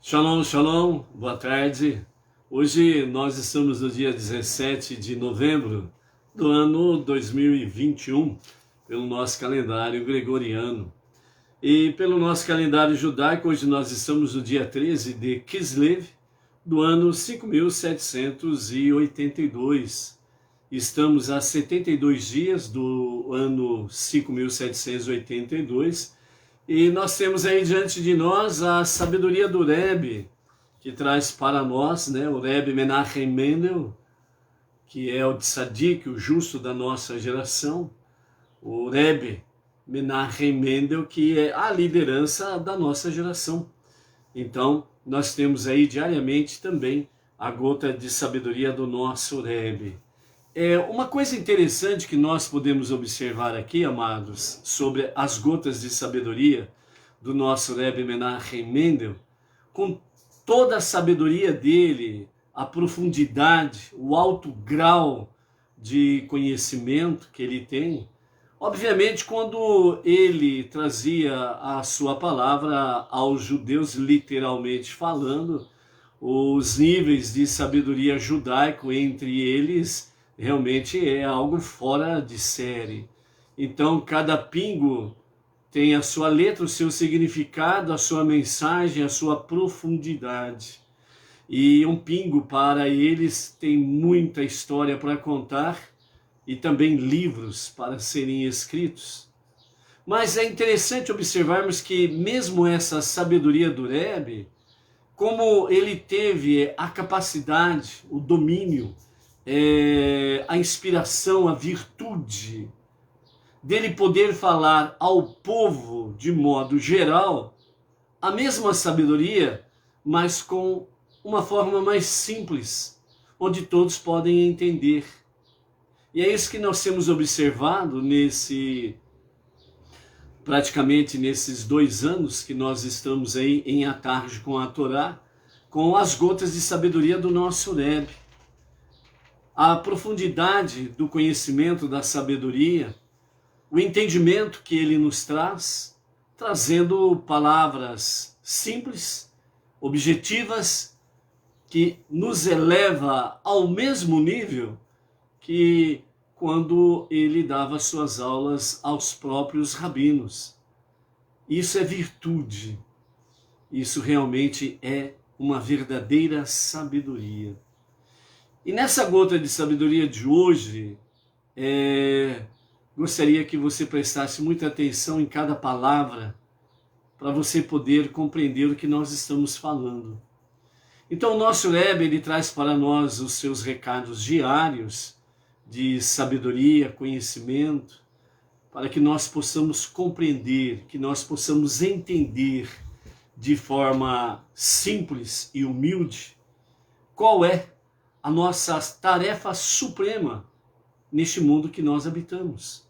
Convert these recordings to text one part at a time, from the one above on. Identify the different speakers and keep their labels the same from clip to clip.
Speaker 1: Shalom, shalom, boa tarde. Hoje nós estamos no dia 17 de novembro do ano 2021, pelo nosso calendário gregoriano. E pelo nosso calendário judaico, hoje nós estamos no dia 13 de Kislev, do ano 5782. Estamos a 72 dias do ano 5782. E nós temos aí diante de nós a sabedoria do Rebbe, que traz para nós, o Rebbe Menachem Mendel, que é o tzadik, o justo da nossa geração, o Rebbe Menachem Mendel, que é a liderança da nossa geração. Então, nós temos aí diariamente também a gota de sabedoria do nosso Rebbe. Uma coisa interessante que nós podemos observar aqui, amados, sobre as gotas de sabedoria do nosso Rebbe Menachem Mendel, com toda a sabedoria dele, a profundidade, o alto grau de conhecimento que ele tem, obviamente quando ele trazia a sua palavra aos judeus, literalmente falando, os níveis de sabedoria judaico entre eles realmente é algo fora de série. Então, cada pingo tem a sua letra, o seu significado, a sua mensagem, a sua profundidade. E um pingo para eles tem muita história para contar e também livros para serem escritos. Mas é interessante observarmos que mesmo essa sabedoria do Rebbe, como ele teve a capacidade, o domínio, a inspiração, a virtude dele poder falar ao povo de modo geral a mesma sabedoria, mas com uma forma mais simples, onde todos podem entender. E é isso que nós temos observado praticamente nesses 2 anos que nós estamos aí em Atarde com a Torá, com as gotas de sabedoria do nosso Rebbe. A profundidade do conhecimento da sabedoria, o entendimento que ele nos traz, trazendo palavras simples, objetivas, que nos eleva ao mesmo nível que quando ele dava suas aulas aos próprios rabinos. Isso é virtude, isso realmente é uma verdadeira sabedoria. E nessa gota de sabedoria de hoje, gostaria que você prestasse muita atenção em cada palavra para você poder compreender o que nós estamos falando. Então o nosso Rebbe, ele traz para nós os seus recados diários de sabedoria, conhecimento, para que nós possamos compreender, que nós possamos entender de forma simples e humilde qual é a nossa tarefa suprema neste mundo que nós habitamos.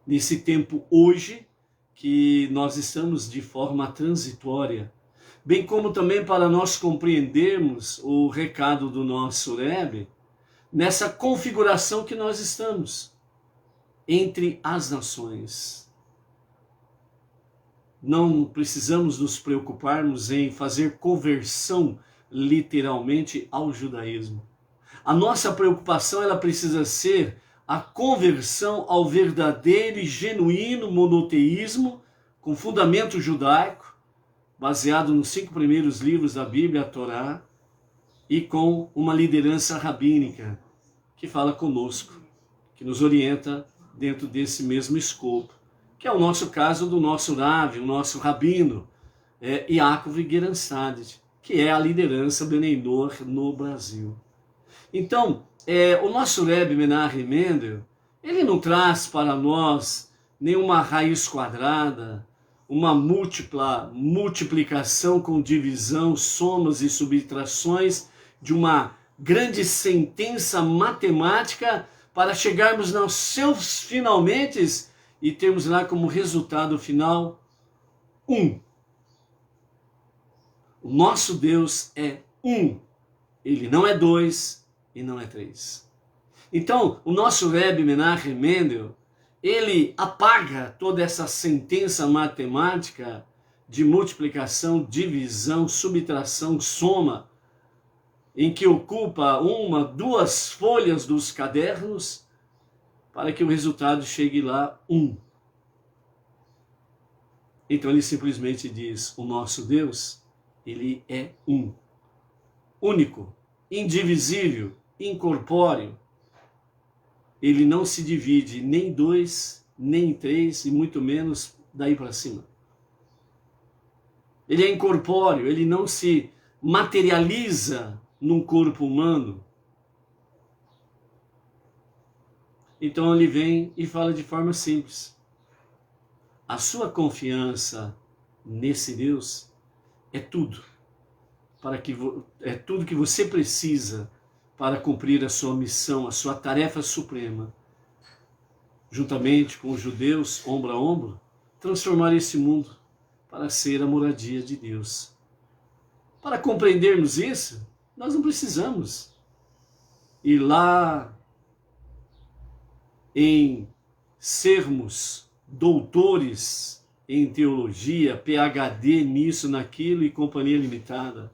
Speaker 1: Nesse tempo hoje que nós estamos de forma transitória, bem como também para nós compreendermos o recado do nosso Rebbe, nessa configuração que nós estamos entre as nações. Não precisamos nos preocuparmos em fazer conversão literalmente ao judaísmo. A nossa preocupação, ela precisa ser a conversão ao verdadeiro e genuíno monoteísmo com fundamento judaico, baseado nos 5 primeiros livros da Bíblia, a Torá, e com uma liderança rabínica que fala conosco, que nos orienta dentro desse mesmo escopo, que é o nosso caso do nosso Rav, o nosso rabino, Yaakov Geransadet, que é a liderança Beneinor no Brasil. Então, o nosso Rebbe Menachem Mendel, ele não traz para nós nenhuma raiz quadrada, uma múltipla multiplicação com divisão, somas e subtrações de uma grande sentença matemática para chegarmos nos seus finalmente e termos lá como resultado final 1. O nosso Deus é 1. Ele não é 2 e não é 3. Então, o nosso Rebbe Menachem Mendel, ele apaga toda essa sentença matemática de multiplicação, divisão, subtração, soma, em que ocupa 1, 2 folhas dos cadernos, para que o resultado chegue lá 1. Então ele simplesmente diz, o nosso Deus, ele é um, único, indivisível, incorpóreo. Ele não se divide nem em 2, nem em 3, e muito menos daí para cima. Ele é incorpóreo, ele não se materializa num corpo humano. Então ele vem e fala de forma simples. A sua confiança nesse Deus é tudo. É tudo que você precisa para cumprir a sua missão, a sua tarefa suprema. Juntamente com os judeus, ombro a ombro, transformar esse mundo para ser a moradia de Deus. Para compreendermos isso, nós não precisamos ir lá em sermos doutores em teologia, PhD nisso, naquilo e companhia limitada.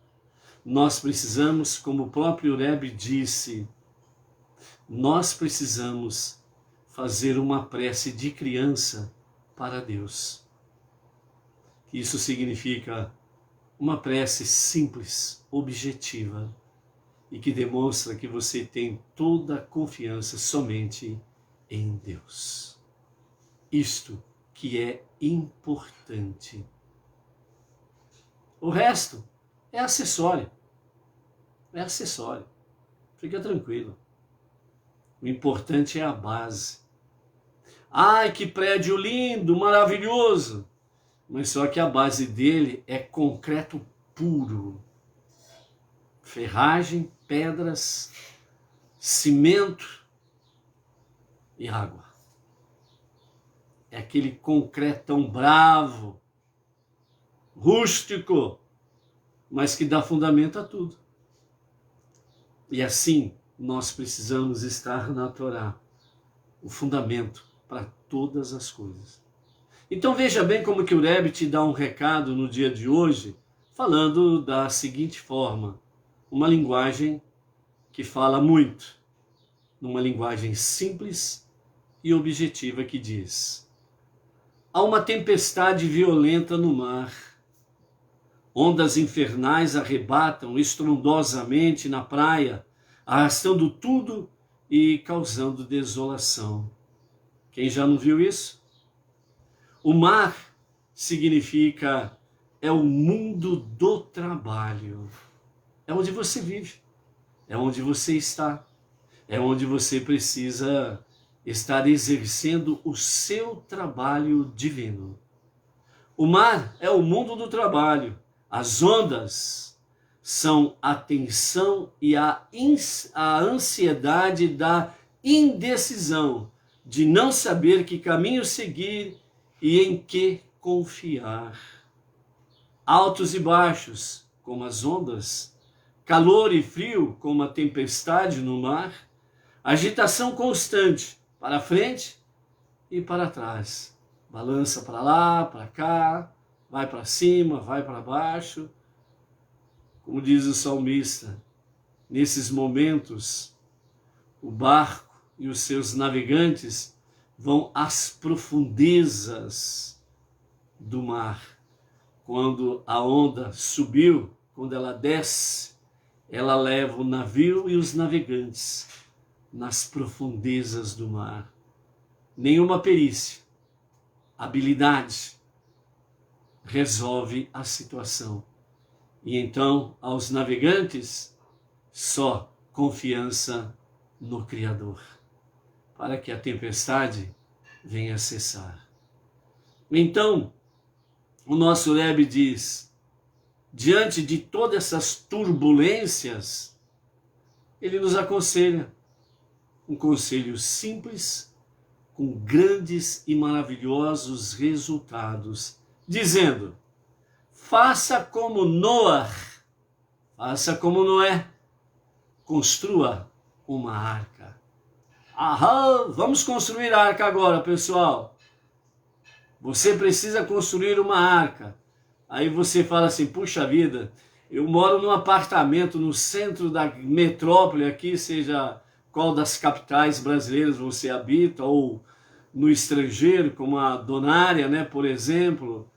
Speaker 1: Nós precisamos, como o próprio Rebbe disse, nós precisamos fazer uma prece de criança para Deus. Isso significa uma prece simples, objetiva, e que demonstra que você tem toda a confiança somente em Deus. Isto que é importante. O resto é acessório. É acessório. Fica tranquilo. O importante é a base. Ai, que prédio lindo, maravilhoso. Mas só que a base dele é concreto puro. Ferragem, pedras, cimento e água. É aquele concretão bravo, rústico, mas que dá fundamento a tudo. E assim nós precisamos estar na Torá, o fundamento para todas as coisas. Então veja bem como que o Rebbe te dá um recado no dia de hoje, falando da seguinte forma, uma linguagem que fala muito, numa linguagem simples e objetiva que diz: há uma tempestade violenta no mar, ondas infernais arrebatam estrondosamente na praia, arrastando tudo e causando desolação. Quem já não viu isso? O mar significa, é o mundo do trabalho. É onde você vive, é onde você está, é onde você precisa estar exercendo o seu trabalho divino. O mar é o mundo do trabalho, as ondas são a tensão e a ansiedade da indecisão, de não saber que caminho seguir e em que confiar. Altos e baixos, como as ondas, calor e frio, como a tempestade no mar, agitação constante, para frente e para trás. Balança para lá, para cá, vai para cima, vai para baixo. Como diz o salmista, nesses momentos, o barco e os seus navegantes vão às profundezas do mar. Quando a onda subiu, quando ela desce, ela leva o navio e os navegantes nas profundezas do mar. Nenhuma perícia, habilidade resolve a situação. E então, aos navegantes, só confiança no Criador, para que a tempestade venha cessar. Então, o nosso Rebbe diz, diante de todas essas turbulências, ele nos aconselha um conselho simples, com grandes e maravilhosos resultados, dizendo: faça como Noé, construa uma arca. Vamos construir a arca agora, pessoal. Você precisa construir uma arca. Aí você fala assim, puxa vida, eu moro num apartamento no centro da metrópole aqui, seja qual das capitais brasileiras você habita, ou no estrangeiro, como a Donária, né, por exemplo,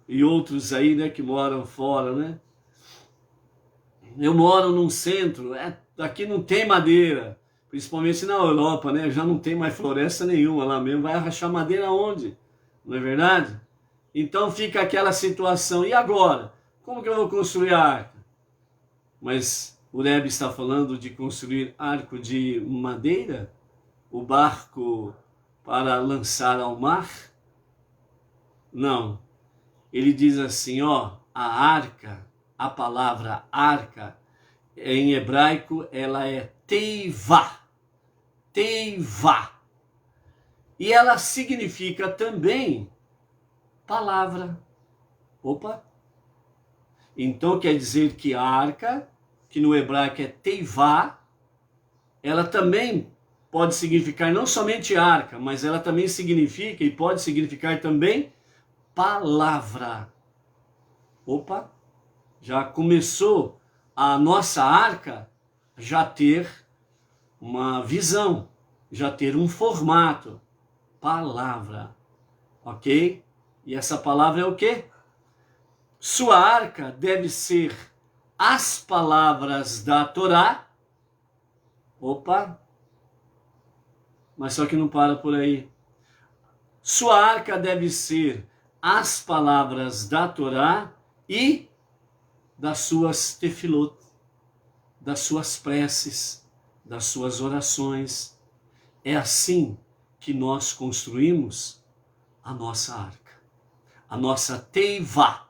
Speaker 1: e outros aí, né, que moram fora, né? Eu moro num centro, aqui não tem madeira, principalmente na Europa, né? Já não tem mais floresta nenhuma lá mesmo, vai rachar madeira onde? Não é verdade? Então fica aquela situação, e agora? Como que eu vou construir a arca? Mas o Rebbe está falando de construir arco de madeira? O barco para lançar ao mar? Não. Ele diz assim, ó, a arca, a palavra arca, em hebraico, ela é teivá. Teivá. E ela significa também palavra. Opa! Então quer dizer que a arca, que no hebraico é teivá, ela também pode significar não somente arca, mas ela também significa e pode significar também palavra. Opa! Já começou a nossa arca já ter uma visão, já ter um formato. Palavra. Ok? E essa palavra é o quê? Sua arca deve ser as palavras da Torá. Opa! Mas só que não para por aí. Sua arca deve ser as palavras da Torá e das suas tefilot, das suas preces, das suas orações. É assim que nós construímos a nossa arca, a nossa teivá.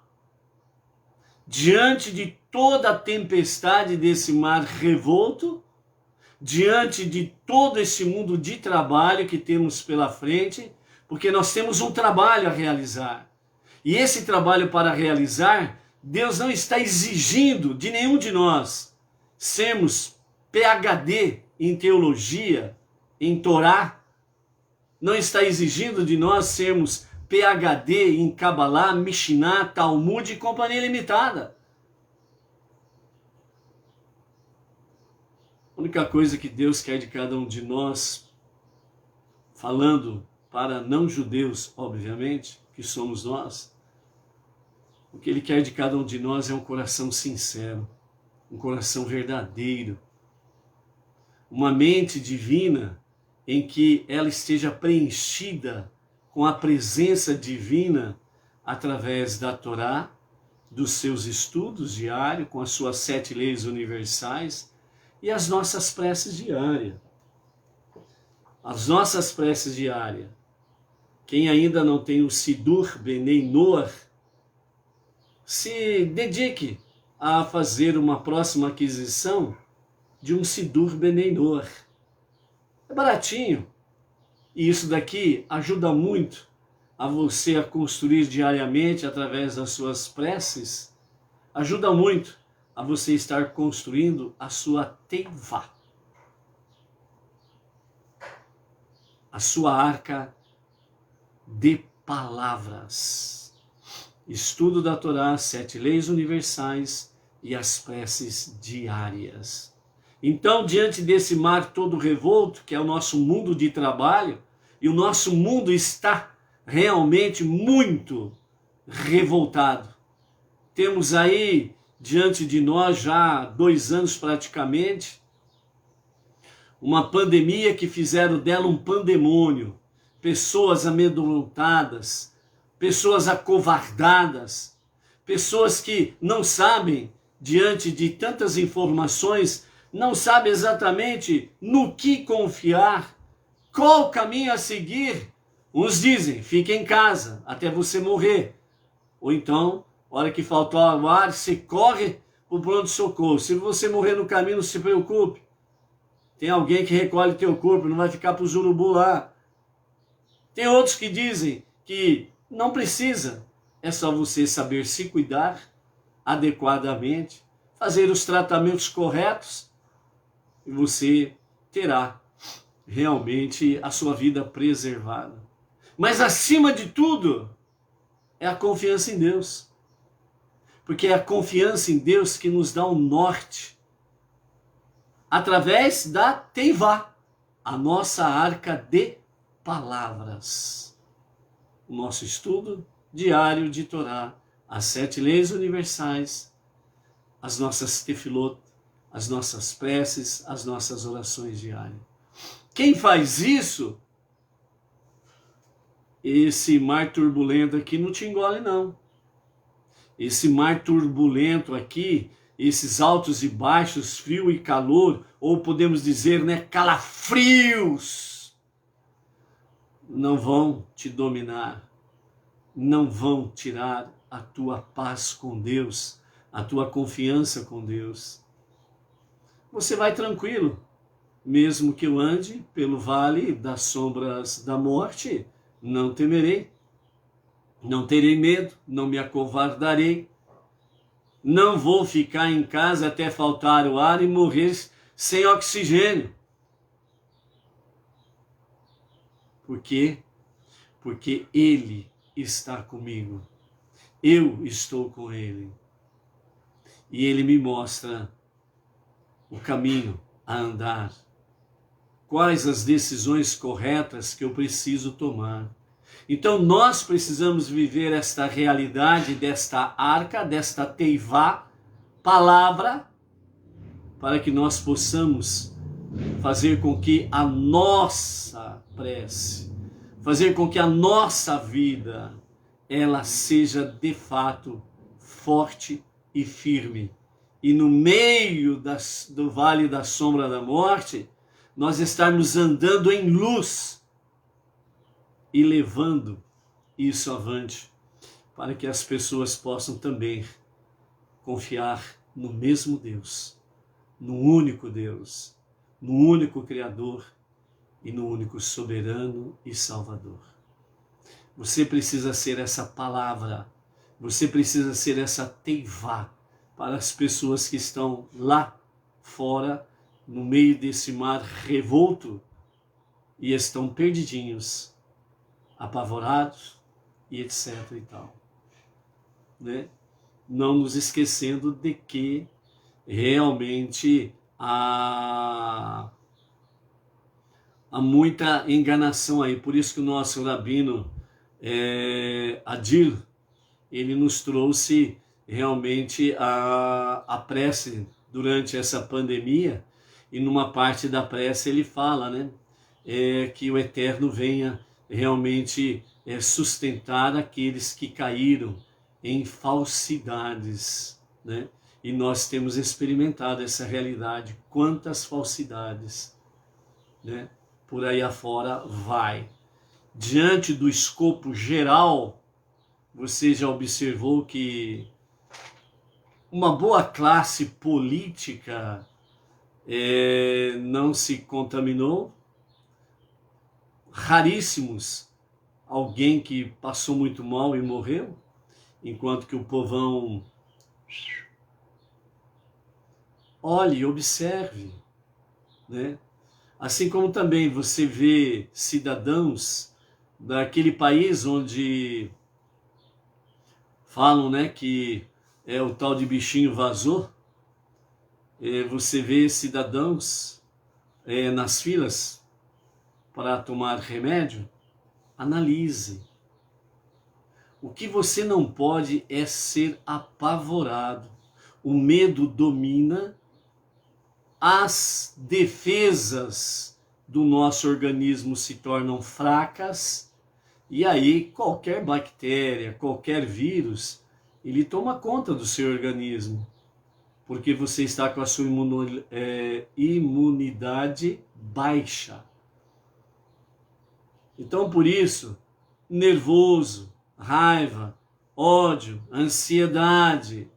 Speaker 1: Diante de toda a tempestade desse mar revolto, diante de todo esse mundo de trabalho que temos pela frente, porque nós temos um trabalho a realizar. E esse trabalho para realizar, Deus não está exigindo de nenhum de nós sermos PhD em teologia, em Torá. Não está exigindo de nós sermos PhD em Kabbalah, Mishnah, Talmud e companhia limitada. A única coisa que Deus quer de cada um de nós, falando para não-judeus, obviamente, que somos nós, o que Ele quer de cada um de nós é um coração sincero, um coração verdadeiro, uma mente divina em que ela esteja preenchida com a presença divina através da Torá, dos seus estudos diários, com as suas 7 leis universais e as nossas preces diárias. As nossas preces diárias. Quem ainda não tem o Sidur Benei Noach, se dedique a fazer uma próxima aquisição de um Sidur Benei Noach. É baratinho. E isso daqui ajuda muito a você a construir diariamente através das suas preces. Ajuda muito a você estar construindo a sua teivá. A sua arca de palavras. Estudo da Torá, 7 leis universais e as preces diárias. Então, diante desse mar todo revolto, que é o nosso mundo de trabalho, e o nosso mundo está realmente muito revoltado. Temos aí diante de nós já 2 anos praticamente, uma pandemia que fizeram dela um pandemônio, pessoas amedrontadas, pessoas acovardadas, pessoas que não sabem, diante de tantas informações, não sabem exatamente no que confiar, qual caminho a seguir. Uns dizem, fique em casa até você morrer. Ou então, hora que faltar o ar, você corre para o pronto-socorro. Se você morrer no caminho, não se preocupe. Tem alguém que recolhe teu corpo, não vai ficar para os urubu lá. Tem outros que dizem que não precisa, é só você saber se cuidar adequadamente, fazer os tratamentos corretos e você terá realmente a sua vida preservada. Mas acima de tudo, é a confiança em Deus. Porque é a confiança em Deus que nos dá o norte, através da Teivá, a nossa arca de palavras. O nosso estudo diário de Torá, as 7 leis universais, as nossas tefilot, as nossas preces, as nossas orações diárias. Quem faz isso, esse mar turbulento aqui não te engole não. Esse mar turbulento aqui, esses altos e baixos, frio e calor, ou podemos dizer, né, calafrios, não vão te dominar, não vão tirar a tua paz com Deus, a tua confiança com Deus. Você vai tranquilo, mesmo que eu ande pelo vale das sombras da morte, não temerei. Não terei medo, não me acovardarei. Não vou ficar em casa até faltar o ar e morrer sem oxigênio. Por quê? Porque Ele está comigo. Eu estou com Ele. E Ele me mostra o caminho a andar. Quais as decisões corretas que eu preciso tomar. Então nós precisamos viver esta realidade desta arca, desta teivá, palavra, para que nós possamos fazer com que a nossa prece, fazer com que a nossa vida, ela seja de fato forte e firme. E no meio do vale da sombra da morte, nós estarmos andando em luz, e levando isso avante, para que as pessoas possam também confiar no mesmo Deus, no único Deus, no único Criador e no único soberano e Salvador. Você precisa ser essa palavra, você precisa ser essa teivá para as pessoas que estão lá fora, no meio desse mar revolto e estão perdidinhos, apavorados e etc e tal, né? Não nos esquecendo de que realmente há muita enganação aí. Por isso que o nosso rabino Adil, ele nos trouxe realmente a prece durante essa pandemia, e numa parte da prece ele fala, né, que o Eterno venha realmente sustentar aqueles que caíram em falsidades, né? E nós temos experimentado essa realidade, quantas falsidades, né? Por aí afora vai. Diante do escopo geral, você já observou que uma boa classe política não se contaminou? Raríssimos alguém que passou muito mal e morreu, enquanto que o povão olhe, observe, né? Assim como também você vê cidadãos daquele país onde falam, né, que o tal de bichinho vazou, você vê cidadãos nas filas para tomar remédio. Analise. O que você não pode é ser apavorado. O medo domina, as defesas do nosso organismo se tornam fracas, e aí qualquer bactéria, qualquer vírus, ele toma conta do seu organismo, porque você está com a sua imunidade baixa. Então, por isso, nervoso, raiva, ódio, ansiedade,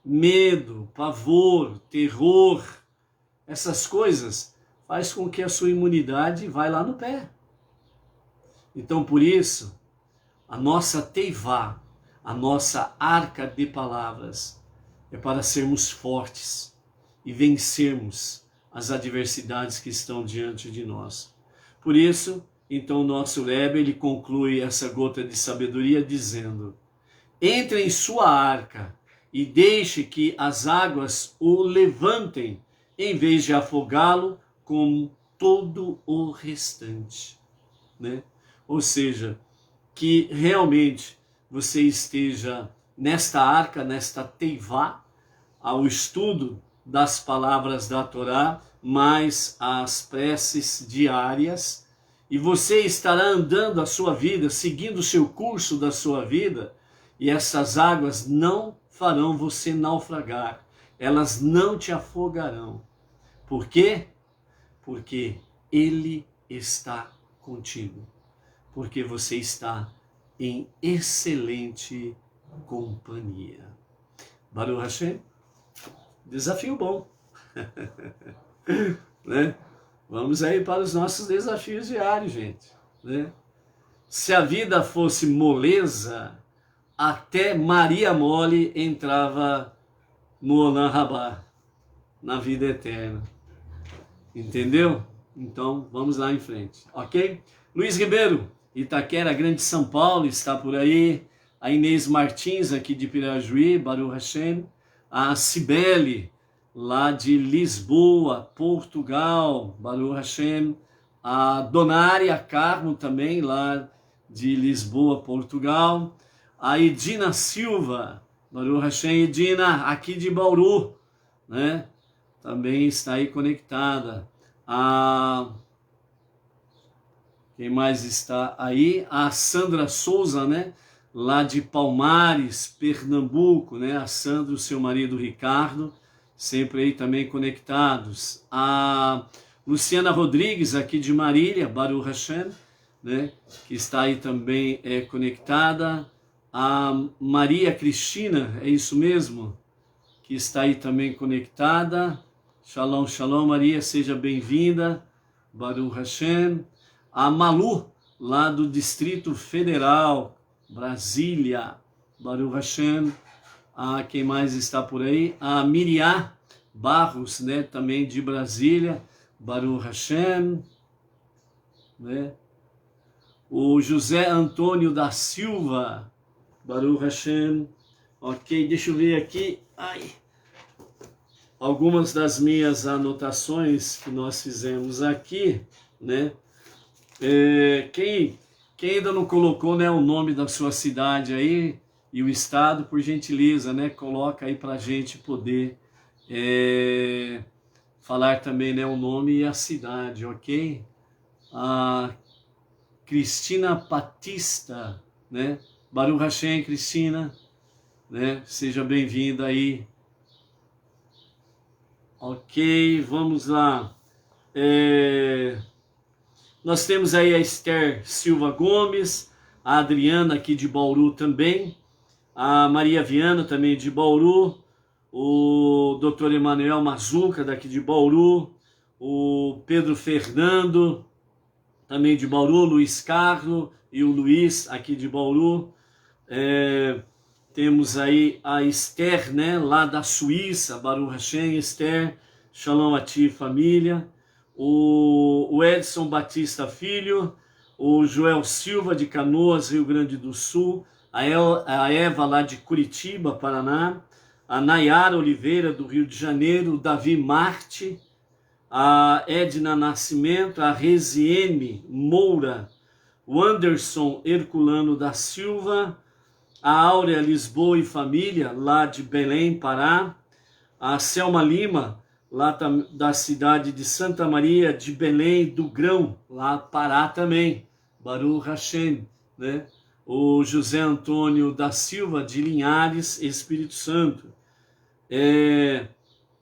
Speaker 1: medo, pavor, terror, essas coisas faz com que a sua imunidade vá lá no pé. Então, por isso, a nossa teivá, a nossa arca de palavras, é para sermos fortes e vencermos as adversidades que estão diante de nós. Por isso, então, o nosso Rebbe, ele conclui essa gota de sabedoria dizendo: entre em sua arca e deixe que as águas o levantem, em vez de afogá-lo como todo o restante, né? Ou seja, que realmente você esteja nesta arca, nesta teivá, ao estudo das palavras da Torá, mais as preces diárias, e você estará andando a sua vida, seguindo o seu curso da sua vida, e essas águas não farão você naufragar, elas não te afogarão. Por quê? Porque Ele está contigo, porque você está em excelente companhia. Baruch Hashem, desafio bom. Né? Vamos aí para os nossos desafios diários, gente. Né? Se a vida fosse moleza, até Maria Mole entrava no Olam Rabá, na vida eterna. Entendeu? Então, vamos lá em frente, ok? Luiz Ribeiro, Itaquera, Grande São Paulo, está por aí. A Inês Martins, aqui de Pirajuí, Baruch Hashem. A Cibele, lá de Lisboa, Portugal, Baruch Hashem. A Donária Carmo, também, lá de Lisboa, Portugal. A Edina Silva, Baruch Hashem. Edina, aqui de Bauru, né? Também está aí conectada. Quem mais está aí? A Sandra Souza, né? Lá de Palmares, Pernambuco, né? A Sandra e o seu marido Ricardo, sempre aí também conectados. A Luciana Rodrigues, aqui de Marília, Baruch Hashem, né? Que está aí também conectada. A Maria Cristina, é isso mesmo? Que está aí também conectada. Shalom, shalom, Maria, seja bem-vinda. Baruch Hashem. A Malu, lá do Distrito Federal, Brasília. Baruch Hashem. Quem mais está por aí? A Miriam Barros, né, também de Brasília. Baruch Hashem. Né? O José Antônio da Silva. Baruch Hashem. Ok, deixa eu ver aqui. Algumas das minhas anotações que nós fizemos aqui, né? Quem ainda não colocou, né, o nome da sua cidade aí e o estado, por gentileza, né? Coloca aí para a gente poder falar também, né, o nome e a cidade, ok? A Cristina Batista, né? Baruch Hashem, Cristina, né? Seja bem-vinda aí. Ok, vamos lá. Nós temos aí a Esther Silva Gomes, a Adriana aqui de Bauru também, a Maria Viana também de Bauru, o Dr. Emanuel Mazuca daqui de Bauru, o Pedro Fernando também de Bauru, Luiz Carlos e o Luiz aqui de Bauru. Temos aí a Esther, né, lá da Suíça, Baruch Hashem, Esther, Shalom a ti, família. O Edson Batista Filho, o Joel Silva de Canoas, Rio Grande do Sul, a Eva lá de Curitiba, Paraná, a Nayara Oliveira do Rio de Janeiro, o Davi Marte, a Edna Nascimento, a Resiene Moura, o Anderson Herculano da Silva, a Áurea Lisboa e família, lá de Belém, Pará, a Selma Lima, lá da cidade de Santa Maria de Belém do Grão, lá Pará também, Baruch Hashem, né? O José Antônio da Silva de Linhares, Espírito Santo,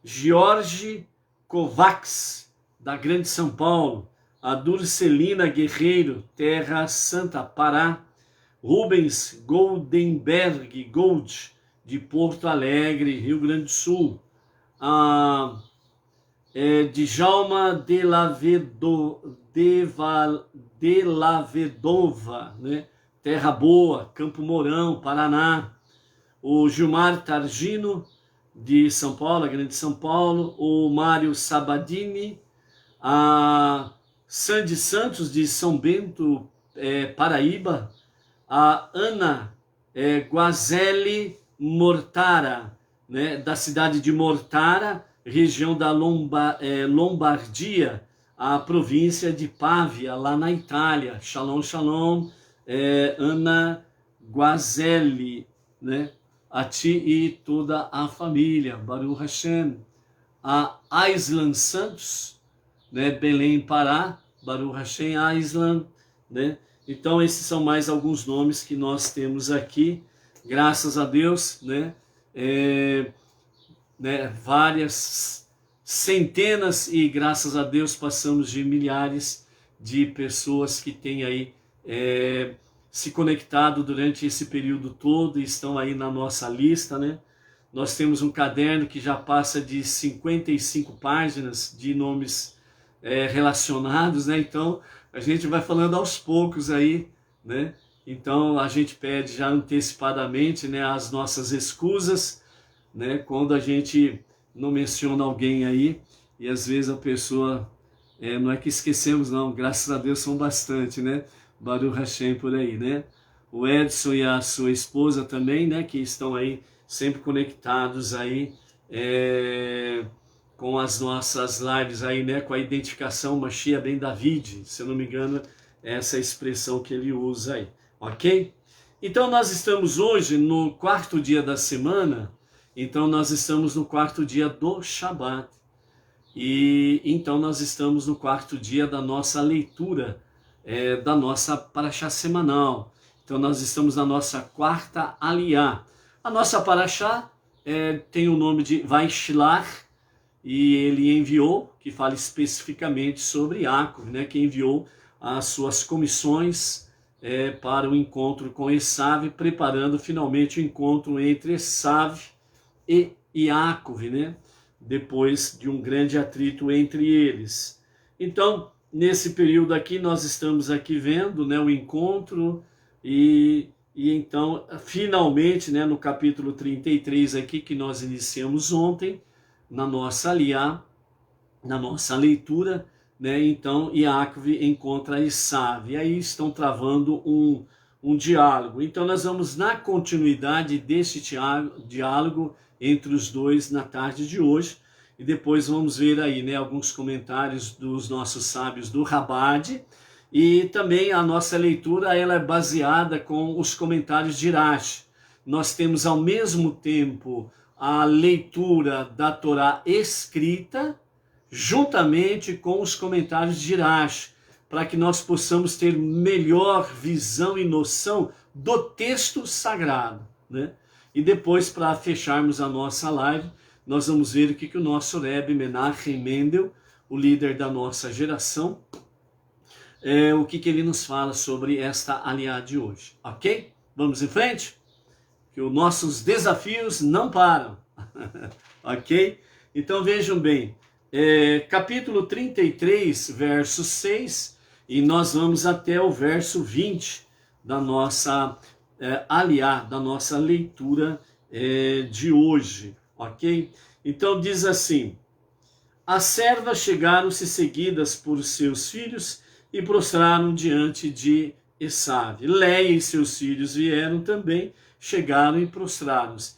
Speaker 1: Jorge Kovacs, da Grande São Paulo, a Durcelina Guerreiro, Terra Santa, Pará, Rubens Goldenberg Gold, de Porto Alegre, Rio Grande do Sul, Djalma de la Vedova, né? Terra Boa, Campo Mourão, Paraná, o Gilmar Targino, de São Paulo, Grande São Paulo, o Mário Sabadini, a Sandy Santos, de São Bento, Paraíba, a Ana Guazeli Mortara, né, da cidade de Mortara, região da Lombardia, a província de Pavia, lá na Itália. Shalom, shalom, Ana Guazelli, né? A ti e toda a família, Baruch Hashem. A Aislan Santos, né? Belém, Pará, Baruch Hashem, Aislan, né? Então esses são mais alguns nomes que nós temos aqui, graças a Deus, né? Várias centenas e graças a Deus passamos de milhares de pessoas que têm aí se conectado durante esse período todo e estão aí na nossa lista, né? Nós temos um caderno que já passa de 55 páginas de nomes relacionados, né? Então a gente vai falando aos poucos aí, né? Então a gente pede já antecipadamente, né, as nossas escusas, né, quando a gente não menciona alguém aí, e às vezes a pessoa, não é que esquecemos não, graças a Deus são bastante, né, Baruch Hashem por aí, né, o Edson e a sua esposa também, né, que estão aí sempre conectados aí, com as nossas lives aí, né, com a identificação Mashiach ben David, se eu não me engano, essa expressão que ele usa aí, ok? Então nós estamos hoje no quarto dia da semana. Então nós estamos no quarto dia do Shabat, e então nós estamos no quarto dia da nossa leitura, da nossa paraxá semanal. Então nós estamos na nossa quarta aliá. A nossa paraxá tem o nome de Vaishlar, e ele enviou, que fala especificamente sobre Yaakov, né, que enviou as suas comissões para o encontro com Esav, preparando finalmente o encontro entre Esav e Yaakov, né? Depois de um grande atrito entre eles. Então, nesse período aqui, nós estamos aqui vendo, né, o encontro, e então, finalmente, né, no capítulo 33 aqui, que nós iniciamos ontem, na nossa aliá, na nossa leitura, né, então Yaakov encontra Esav, e aí estão travando um diálogo. Então nós vamos na continuidade deste diálogo entre os dois na tarde de hoje, e depois vamos ver aí, né, alguns comentários dos nossos sábios do Rabad, e também a nossa leitura ela é baseada com os comentários de Rashi. Nós temos ao mesmo tempo a leitura da Torá escrita, juntamente com os comentários de Rashi, para que nós possamos ter melhor visão e noção do texto sagrado, né? E depois, para fecharmos a nossa live, nós vamos ver o que o nosso Rebbe Menachem Mendel, o líder da nossa geração, o que ele nos fala sobre esta aliá de hoje, ok? Vamos em frente? Que os nossos desafios não param, ok? Então vejam bem, capítulo 33, verso 6, e nós vamos até o verso 20 da nossa aliá, da nossa leitura de hoje, ok? Então diz assim: as servas chegaram-se seguidas por seus filhos e prostraram diante de Esav. Leia e seus filhos vieram também, chegaram e prostraram-se.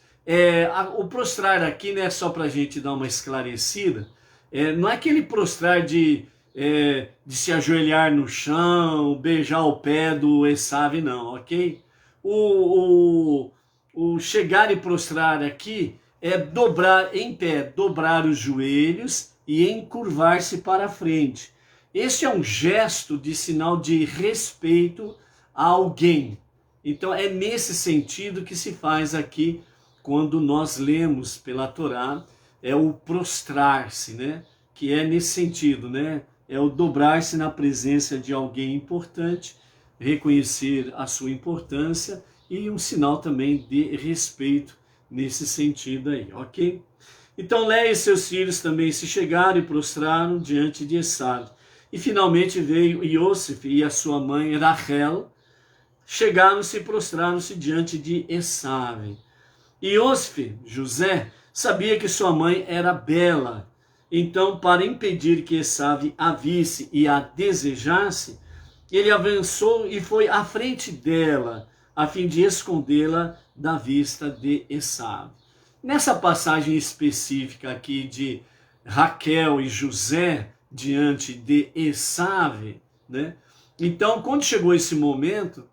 Speaker 1: O prostrar aqui não é só para a gente dar uma esclarecida, não é aquele prostrar de se ajoelhar no chão, beijar o pé do Esav, não, ok? O chegar e prostrar aqui é dobrar em pé, dobrar os joelhos e encurvar-se para frente. Este é um gesto de sinal de respeito a alguém. Então é nesse sentido que se faz aqui quando nós lemos pela Torá, o prostrar-se, né? Que é nesse sentido, né? É o dobrar-se na presença de alguém importante, reconhecer a sua importância e um sinal também de respeito nesse sentido aí, ok? Então Léia e seus filhos também se chegaram e prostraram diante de Esav. E finalmente veio Yosef e a sua mãe Rachel, chegaram-se e prostraram-se diante de Esav. E Yosef, José, sabia que sua mãe era bela. Então, para impedir que Esav a visse e a desejasse, ele avançou e foi à frente dela, a fim de escondê-la da vista de Esaú. Nessa passagem específica aqui de Raquel e José diante de Esaú, né? Então, quando chegou esse momento,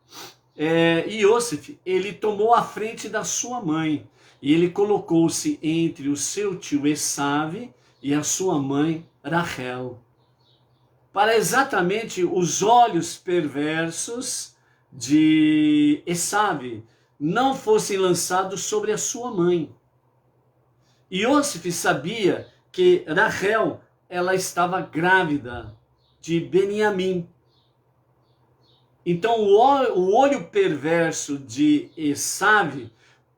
Speaker 1: Iosef, ele tomou a frente da sua mãe e ele colocou-se entre o seu tio Esaú e a sua mãe Raquel, para exatamente os olhos perversos de Esaú não fossem lançados sobre a sua mãe. Iosef sabia que Raquel, ela estava grávida de Beniamim. Então o olho perverso de Esaú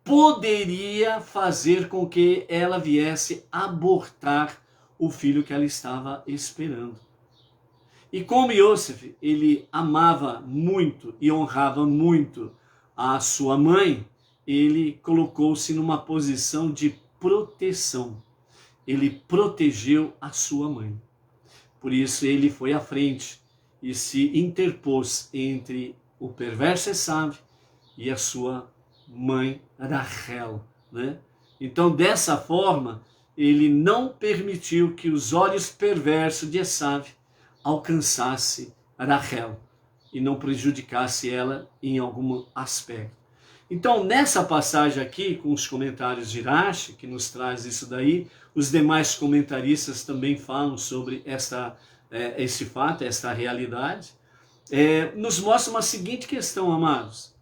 Speaker 1: poderia fazer com que ela viesse abortar o filho que ela estava esperando. E como Iosef, ele amava muito e honrava muito a sua mãe, ele colocou-se numa posição de proteção. Ele protegeu a sua mãe. Por isso ele foi à frente e se interpôs entre o perverso Esaú e a sua mãe Raquel, né? Então, dessa forma, ele não permitiu que os olhos perversos de Esaú alcançasse Raquel e não prejudicasse ela em algum aspecto. Então, nessa passagem aqui, com os comentários de Rashi, que nos traz isso daí, os demais comentaristas também falam sobre esse fato, essa realidade, nos mostra uma seguinte questão, amados.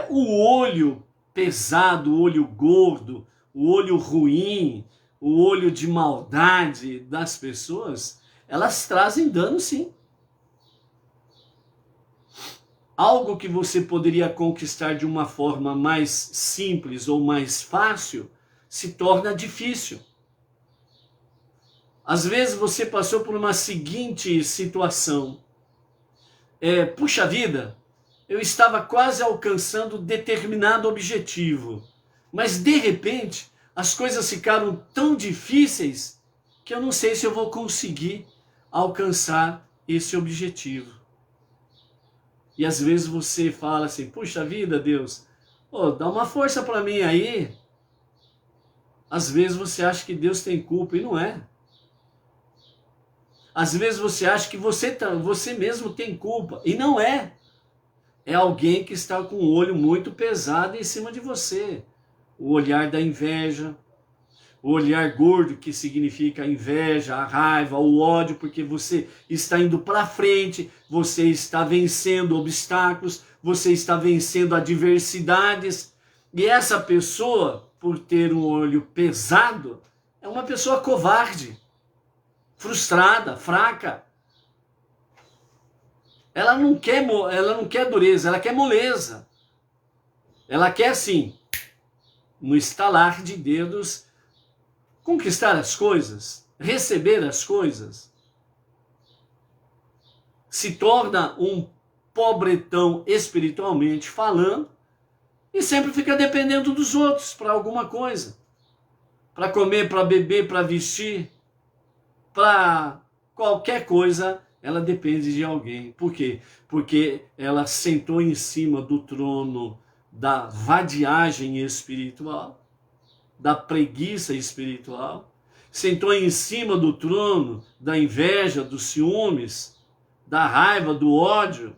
Speaker 1: O olho pesado, o olho gordo, o olho ruim, o olho de maldade das pessoas, elas trazem dano, sim. Algo que você poderia conquistar de uma forma mais simples ou mais fácil, se torna difícil. Às vezes você passou por uma seguinte situação. Puxa vida, eu estava quase alcançando determinado objetivo, mas de repente as coisas ficaram tão difíceis que eu não sei se eu vou conseguir alcançar esse objetivo. E às vezes você fala assim, puxa vida, Deus, dá uma força para mim aí. Às vezes você acha que Deus tem culpa e não é. Às vezes você acha que você mesmo tem culpa e não é. É alguém que está com o olho muito pesado em cima de você. O olhar da inveja, o olhar gordo, que significa a inveja, a raiva, o ódio, porque você está indo para frente, você está vencendo obstáculos, você está vencendo adversidades. E essa pessoa, por ter um olho pesado, é uma pessoa covarde, frustrada, fraca. Ela não quer dureza, ela quer moleza. Ela quer, assim, no estalar de dedos, conquistar as coisas, receber as coisas. Se torna um pobretão espiritualmente falando e sempre fica dependendo dos outros para alguma coisa. Para comer, para beber, para vestir, para qualquer coisa, ela depende de alguém. Por quê? Porque ela sentou em cima do trono da vadiagem espiritual, da preguiça espiritual, sentou em cima do trono da inveja, dos ciúmes, da raiva, do ódio,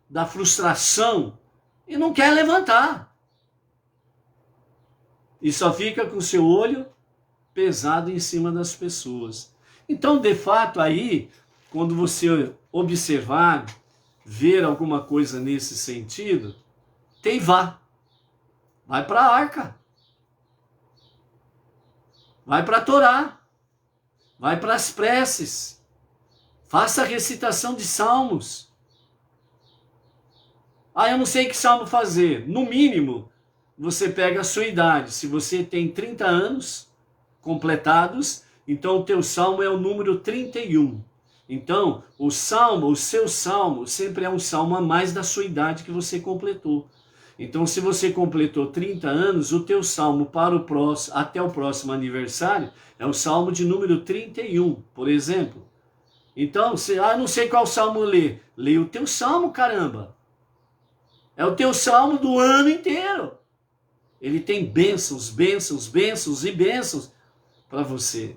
Speaker 1: da frustração, e não quer levantar. E só fica com seu olho pesado em cima das pessoas. Então, de fato, aí, quando você observar, ver alguma coisa nesse sentido, vai para a arca. Vai para a Torá, vai para as preces, faça a recitação de salmos. Eu não sei que salmo fazer. No mínimo, você pega a sua idade. Se você tem 30 anos completados, então o teu salmo é o número 31. Então, o seu salmo, sempre é um salmo a mais da sua idade que você completou. Então, se você completou 30 anos, o teu salmo até o próximo aniversário é o salmo de número 31, por exemplo. Então, não sei qual salmo ler. Leia o teu salmo, caramba. É o teu salmo do ano inteiro. Ele tem bênçãos, bênçãos, bênçãos e bênçãos para você.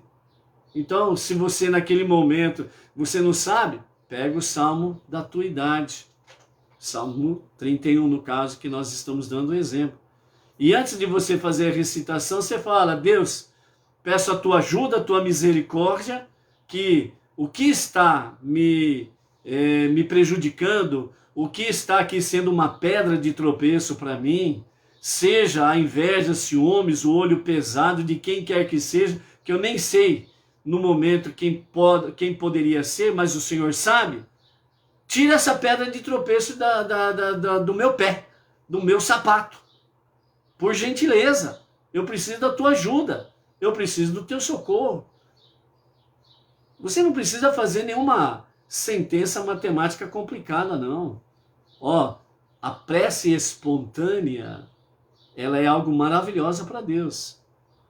Speaker 1: Então, se você naquele momento, você não sabe, pega o salmo da tua idade. Salmo 31, no caso, que nós estamos dando um exemplo. E antes de você fazer a recitação, você fala: Deus, peço a tua ajuda, a tua misericórdia, que o que está me prejudicando, o que está aqui sendo uma pedra de tropeço para mim, seja a inveja, ciúmes, o olho pesado de quem quer que seja, que eu nem sei no momento quem poderia ser, mas o Senhor sabe. Tira essa pedra de tropeço do meu pé, do meu sapato. Por gentileza, eu preciso da tua ajuda, eu preciso do teu socorro. Você não precisa fazer nenhuma sentença matemática complicada, não. Ó, a prece espontânea, ela é algo maravilhosa para Deus.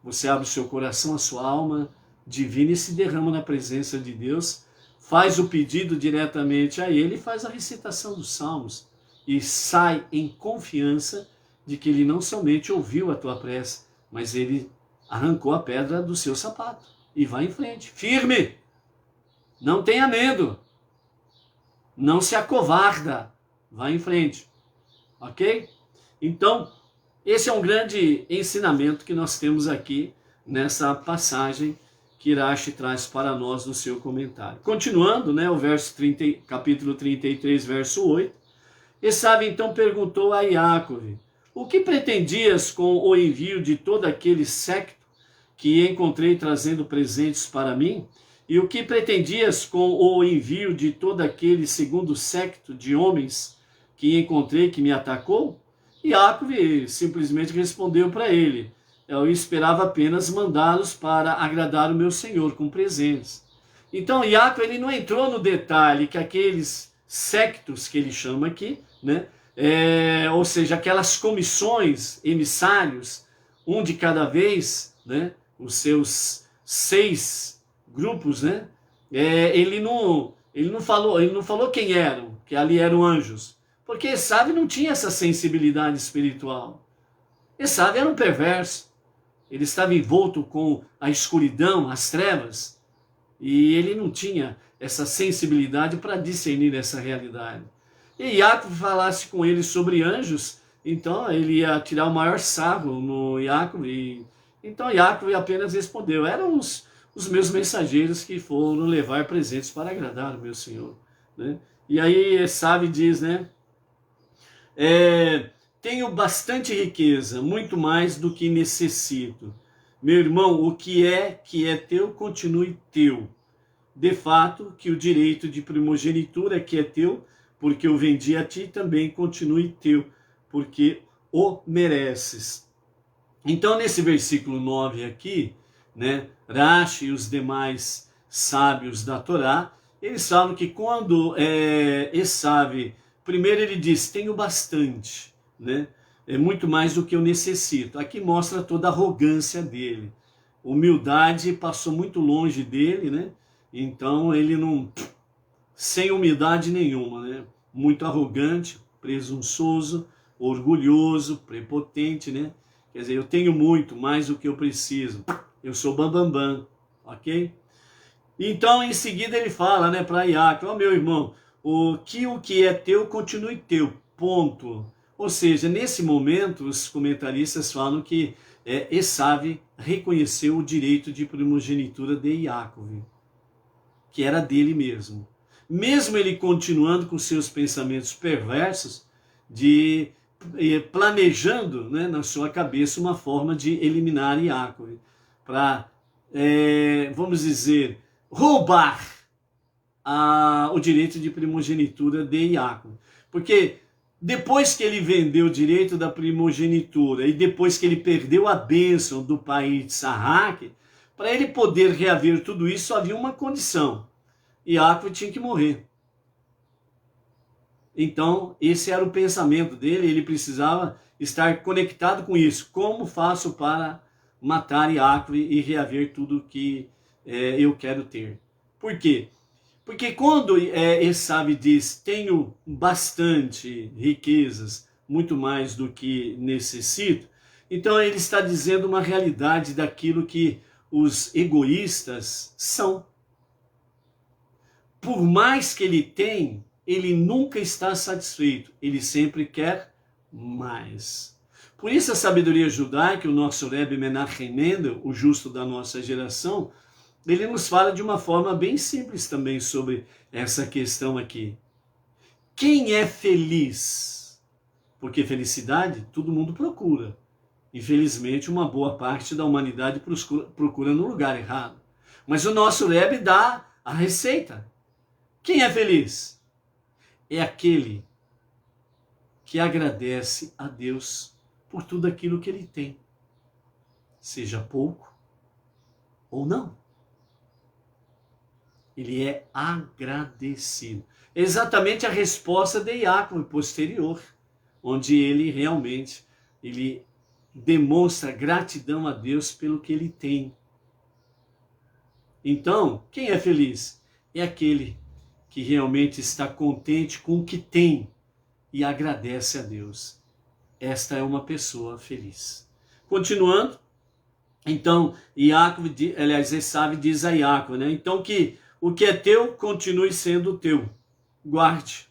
Speaker 1: Você abre o seu coração, a sua alma divina e se derrama na presença de Deus, faz o pedido diretamente a Ele e faz a recitação dos salmos. E sai em confiança de que Ele não somente ouviu a tua prece, mas Ele arrancou a pedra do seu sapato. E vai em frente, firme. Não tenha medo. Não se acovarda. Vai em frente. Ok? Então, esse é um grande ensinamento que nós temos aqui nessa passagem que Rashi traz para nós no seu comentário. Continuando, né, o capítulo 33, verso 8. Esaú então perguntou a Yaakov: o que pretendias com o envio de todo aquele séquito que encontrei trazendo presentes para mim? E o que pretendias com o envio de todo aquele segundo séquito de homens que encontrei que me atacou? E Yaakov simplesmente respondeu para ele: eu esperava apenas mandá-los para agradar o meu senhor com presentes. Então Yaakov, ele não entrou no detalhe que aqueles séquitos que ele chama aqui, né, ou seja, aquelas comissões, emissários, um de cada vez, né, os seus 6 grupos, né, ele não falou quem eram, que ali eram anjos, porque Esaú não tinha essa sensibilidade espiritual. Esaú era um perverso, ele estava envolto com a escuridão, as trevas, e ele não tinha essa sensibilidade para discernir essa realidade. E Yaakov falasse com ele sobre anjos, então ele ia tirar o maior sarro no Yaakov. Então Yaakov apenas respondeu: eram os meus mensageiros que foram levar presentes para agradar o meu Senhor. Né? E aí Esaú diz, né? Tenho bastante riqueza, muito mais do que necessito. Meu irmão, o que é teu, continue teu. De fato, que o direito de primogenitura que é teu, porque eu vendi a ti, também continue teu, porque o mereces. Então, nesse versículo 9 aqui, né, Rashi e os demais sábios da Torá, eles falam que quando Esaú, primeiro ele diz: tenho bastante, né? É muito mais do que eu necessito. Aqui mostra toda a arrogância dele. Humildade passou muito longe dele, né? Então ele não, sem humildade nenhuma, né? Muito arrogante, presunçoso, orgulhoso, prepotente, né? Quer dizer, eu tenho muito, mais do que eu preciso. Eu sou bambambam, ok? Então em seguida ele fala, né, para Yaakov: ó, meu irmão, o que é teu, continue teu, ponto. Ou seja, nesse momento os comentaristas falam que Esaú reconheceu o direito de primogenitura de Yaakov, que era dele mesmo. Mesmo ele continuando com seus pensamentos perversos, planejando, né, na sua cabeça uma forma de eliminar Yaakov, para, vamos dizer, roubar o direito de primogenitura de Yaakov. Porque depois que ele vendeu o direito da primogenitura e depois que ele perdeu a bênção do pai de Sarraque, para ele poder reaver tudo isso, havia uma condição: Yaakov tinha que morrer. Então, esse era o pensamento dele, ele precisava estar conectado com isso. Como faço para matar Yaakov e reaver tudo que eu quero ter? Por quê? Porque quando Esaú diz: tenho bastante riquezas, muito mais do que necessito. Então ele está dizendo uma realidade daquilo que os egoístas são. Por mais que ele tem, ele nunca está satisfeito, ele sempre quer mais. Por isso a sabedoria judaica, o nosso Rebbe Menachem Mendel, o justo da nossa geração, ele nos fala de uma forma bem simples também sobre essa questão aqui. Quem é feliz? Porque felicidade todo mundo procura. Infelizmente, uma boa parte da humanidade procura no lugar errado. Mas o nosso Rebbe dá a receita. Quem é feliz? É aquele que agradece a Deus por tudo aquilo que ele tem. Seja pouco ou não. Ele é agradecido. Exatamente a resposta de Jacob posterior, onde ele realmente demonstra gratidão a Deus pelo que ele tem. Então, quem é feliz? É aquele que realmente está contente com o que tem e agradece a Deus. Esta é uma pessoa feliz. Continuando, então, Esav diz a Jacob, né? Então que o que é teu continue sendo teu, guarde.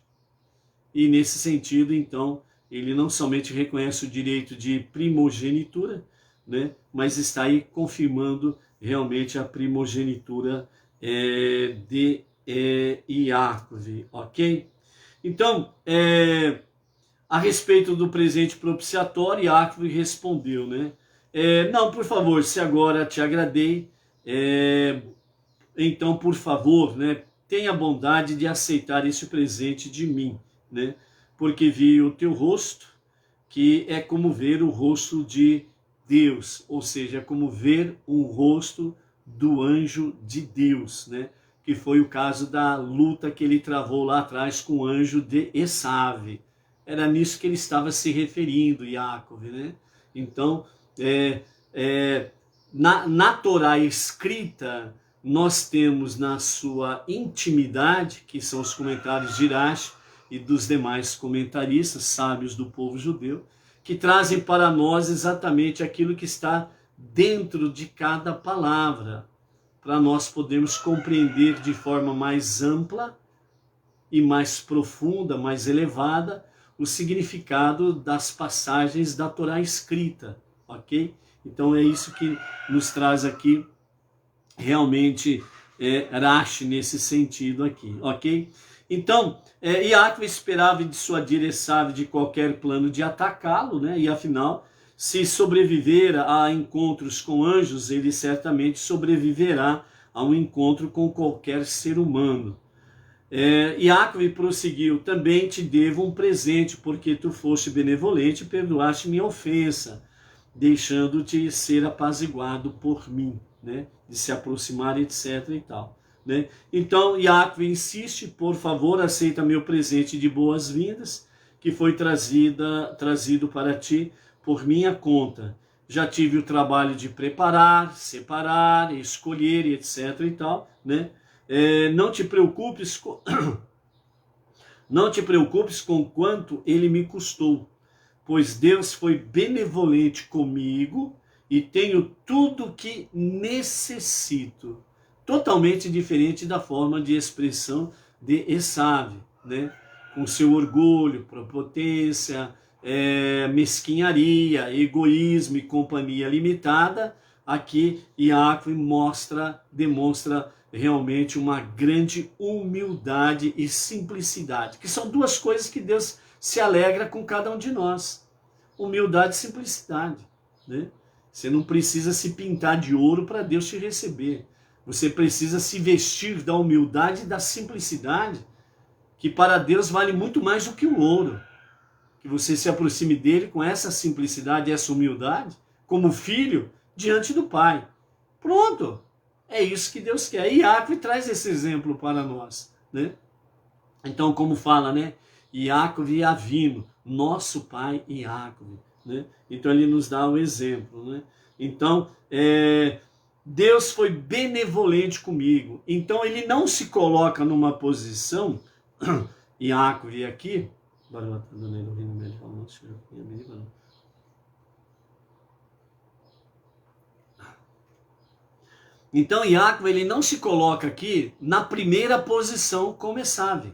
Speaker 1: E nesse sentido, então, ele não somente reconhece o direito de primogenitura, né? Mas está aí confirmando realmente a primogenitura de Yaakov, ok? Então, a respeito do presente propiciatório, Yaakov respondeu, né? Não, por favor, se agora te agradei, então, por favor, né, tenha a bondade de aceitar esse presente de mim, né? Porque vi o teu rosto, que é como ver o rosto de Deus, ou seja, é como ver um rosto do anjo de Deus, né? Que foi o caso da luta que ele travou lá atrás com o anjo de Esav. Era nisso que ele estava se referindo, Yaakov, né? Então, na Torá escrita, nós temos na sua intimidade, que são os comentários de Irash e dos demais comentaristas, sábios do povo judeu, que trazem para nós exatamente aquilo que está dentro de cada palavra, para nós podermos compreender de forma mais ampla e mais profunda, mais elevada, o significado das passagens da Torá escrita, ok? Então é isso que nos traz aqui realmente Rashi nesse sentido aqui, ok? Então, Yaakov esperava de sua direção de qualquer plano de atacá-lo, né? E afinal, se sobreviver a encontros com anjos, ele certamente sobreviverá a um encontro com qualquer ser humano. Yaakov prosseguiu, também te devo um presente, porque tu foste benevolente e perdoaste minha ofensa, deixando-te ser apaziguado por mim, né? De se aproximar, etc. e tal. Né? Então, Yaakov insiste, por favor, aceita meu presente de boas-vindas, que foi trazido para ti por minha conta. Já tive o trabalho de preparar, separar, escolher, etc. e tal, né? Não te preocupes com quanto ele me custou, pois Deus foi benevolente comigo e tenho tudo o que necessito. Totalmente diferente da forma de expressão de Esav, né? Com seu orgulho, prepotência, mesquinharia, egoísmo e companhia limitada. Aqui Yaakov demonstra realmente uma grande humildade e simplicidade, que são duas coisas que Deus se alegra com cada um de nós. Humildade e simplicidade, né? Você não precisa se pintar de ouro para Deus te receber. Você precisa se vestir da humildade e da simplicidade, que para Deus vale muito mais do que o ouro. Que você se aproxime dele com essa simplicidade e essa humildade, como filho, diante do Pai. Pronto! É isso que Deus quer. E Yaakov traz esse exemplo para nós, né? Então, como fala, né? Yaakov e Avino, nosso pai Yaakov, né? Então ele nos dá o exemplo, né? Então, Deus foi benevolente comigo. Então ele não se coloca numa posição, Yaakov aqui, Então Yaakov, ele não se coloca aqui na primeira posição como Esav.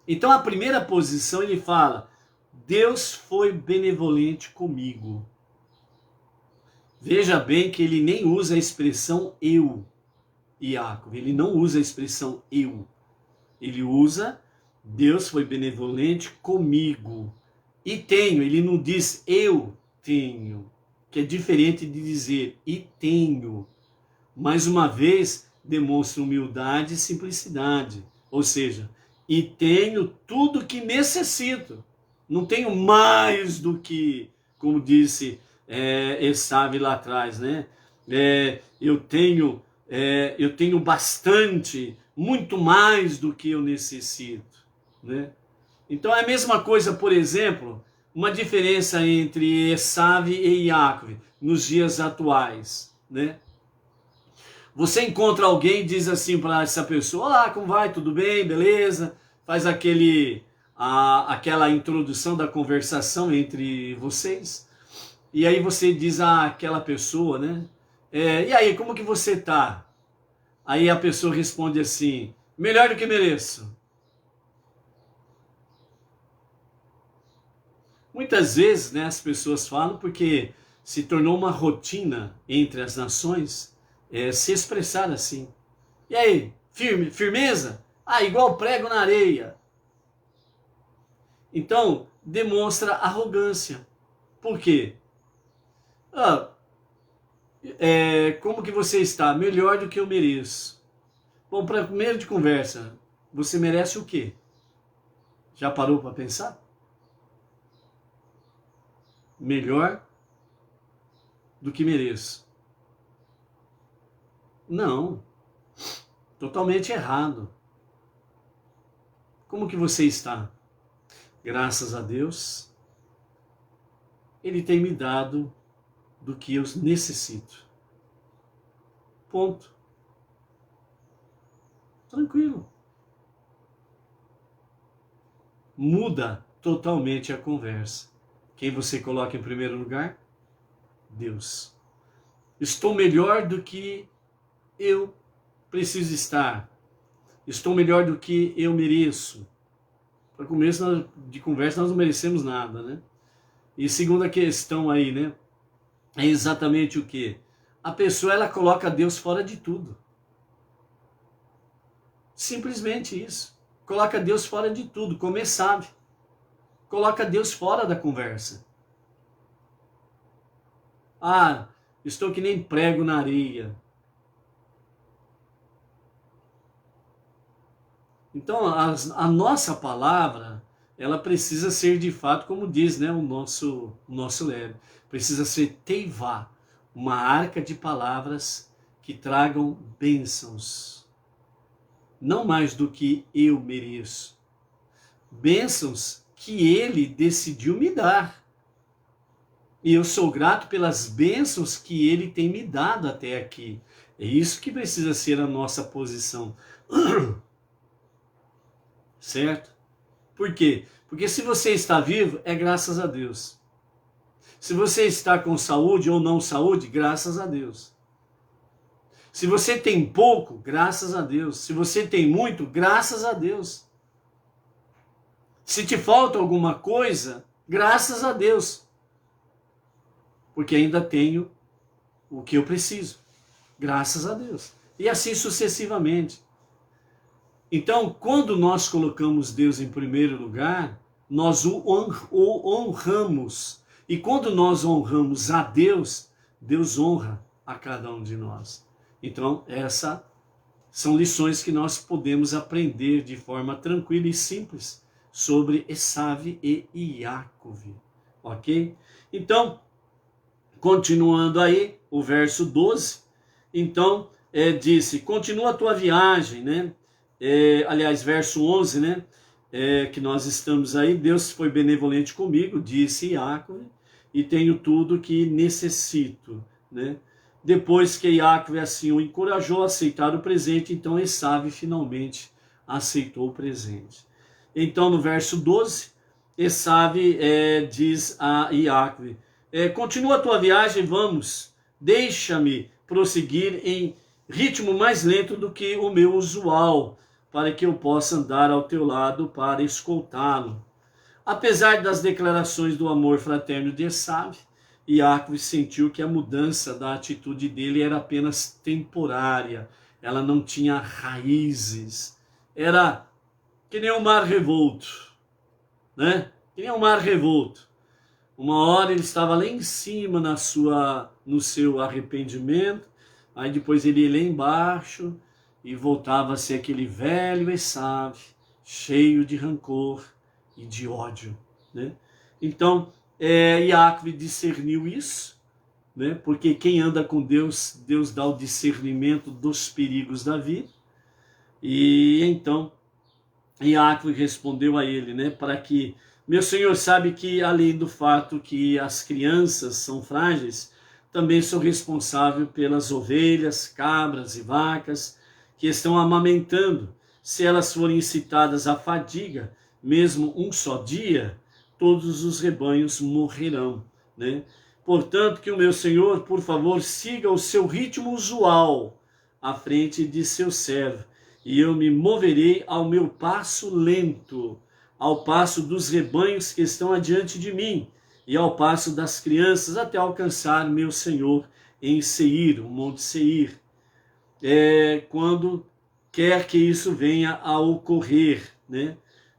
Speaker 1: Então a primeira posição ele fala, Deus foi benevolente comigo. Veja bem que ele nem usa a expressão eu, Yaakov. Ele não usa a expressão eu. Ele usa Deus foi benevolente comigo. E tenho, ele não diz eu tenho, que é diferente de dizer e tenho. Mais uma vez, demonstra humildade e simplicidade. Ou seja, e tenho tudo que necessito. Não tenho mais do que, como disse Esav lá atrás, né? Eu tenho bastante, muito mais do que eu necessito, né? Então é a mesma coisa, por exemplo, uma diferença entre Esav e Yaakov nos dias atuais, né? Você encontra alguém e diz assim para essa pessoa, olá, como vai, tudo bem, beleza? Faz aquela introdução da conversação entre vocês. E aí você diz àquela pessoa, né? E aí, como que você tá? Aí a pessoa responde assim, melhor do que mereço. Muitas vezes, né, as pessoas falam porque se tornou uma rotina entre as nações se expressar assim. E aí, firmeza? Igual prego na areia. Então, demonstra arrogância. Por quê? Como que você está? Melhor do que eu mereço. Bom, para primeiro de conversa, você merece o quê? Já parou para pensar? Melhor do que mereço. Não. Totalmente errado. Como que você está? Graças a Deus, Ele tem me dado do que eu necessito. Ponto. Tranquilo. Muda totalmente a conversa. Quem você coloca em primeiro lugar? Deus. Estou melhor do que eu preciso estar. Estou melhor do que eu mereço. Para começo de conversa, nós não merecemos nada, né? E segunda questão aí, né? É exatamente o quê? A pessoa, ela coloca Deus fora de tudo. Simplesmente isso. Coloca Deus fora de tudo, como Esav. Coloca Deus fora da conversa. Estou que nem prego na areia. Então, a nossa palavra, ela precisa ser de fato, como diz, né, o nosso Lebe, precisa ser teivá, uma arca de palavras que tragam bênçãos. Não mais do que eu mereço. Bênçãos que Ele decidiu me dar. E eu sou grato pelas bênçãos que Ele tem me dado até aqui. É isso que precisa ser a nossa posição. Certo? Por quê? Porque se você está vivo, é graças a Deus. Se você está com saúde ou não saúde, graças a Deus. Se você tem pouco, graças a Deus. Se você tem muito, graças a Deus. Se te falta alguma coisa, graças a Deus. Porque ainda tenho o que eu preciso. Graças a Deus. E assim sucessivamente. Então, quando nós colocamos Deus em primeiro lugar, nós o honramos. E quando nós honramos a Deus, Deus honra a cada um de nós. Então, essas são lições que nós podemos aprender de forma tranquila e simples sobre Esav e Yaakov. Ok? Então, continuando aí, o verso 12. Então, disse, continua a tua viagem, né? Aliás, verso 11, né? Que nós estamos aí, Deus foi benevolente comigo, disse Yaakov, e tenho tudo que necessito, né? Depois que Yaakov assim o encorajou a aceitar o presente, então Esav finalmente aceitou o presente. Então no verso 12, Esav diz a Iacve, continua a tua viagem, vamos, deixa-me prosseguir em ritmo mais lento do que o meu usual, para que eu possa andar ao teu lado para escoltá-lo. Apesar das declarações do amor fraterno de Esav, Iacve sentiu que a mudança da atitude dele era apenas temporária, ela não tinha raízes, era que nem um mar revolto, né? Que nem um mar revolto. Uma hora ele estava lá em cima no seu arrependimento, aí depois ele ia lá embaixo e voltava a ser aquele velho Esav, cheio de rancor e de ódio, né? Então, Iacve discerniu isso, né? Porque quem anda com Deus, Deus dá o discernimento dos perigos da vida. E então Iacve respondeu a ele, né? Para que meu senhor sabe que, além do fato que as crianças são frágeis, também sou responsável pelas ovelhas, cabras e vacas que estão amamentando. Se elas forem incitadas à fadiga, mesmo um só dia, todos os rebanhos morrerão, né? Portanto, que o meu senhor, por favor, siga o seu ritmo usual à frente de seu servo, e eu me moverei ao meu passo lento, ao passo dos rebanhos que estão adiante de mim, e ao passo das crianças, até alcançar meu senhor em Seir, o monte Seir. Quando quer que isso venha a ocorrer, né?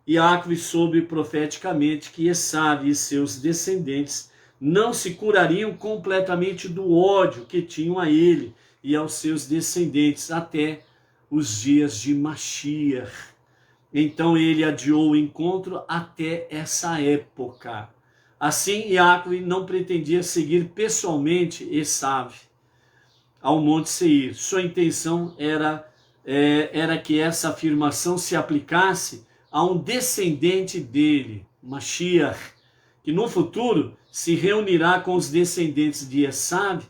Speaker 1: Iacve soube profeticamente que Esav e seus descendentes não se curariam completamente do ódio que tinham a ele e aos seus descendentes até os dias de Mashiach. Então ele adiou o encontro até essa época. Assim, Iacve não pretendia seguir pessoalmente Esav ao Monte Seir. Sua intenção era que essa afirmação se aplicasse a um descendente dele, Mashiach, que no futuro se reunirá com os descendentes de Esav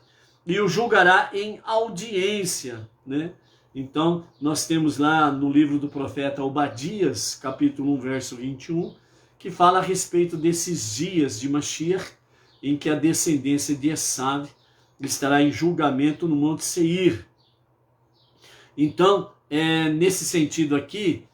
Speaker 1: e o julgará em audiência, né? Então, nós temos lá no livro do profeta Obadias, capítulo 1, verso 21, que fala a respeito desses dias de Mashiach, em que a descendência de Esav estará em julgamento no Monte Seir. Então, nesse sentido aqui,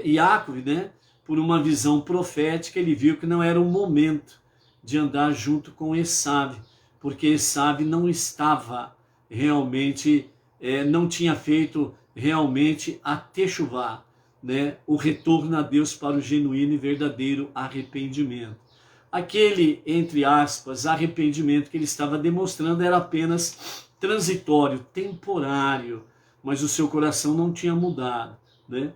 Speaker 1: Iacve, né, por uma visão profética, ele viu que não era o momento de andar junto com Esav, porque Esav não estava realmente, não tinha feito realmente a techuvá, né, o retorno a Deus para o genuíno e verdadeiro arrependimento. Aquele, entre aspas, arrependimento que ele estava demonstrando era apenas transitório, temporário, mas o seu coração não tinha mudado, né?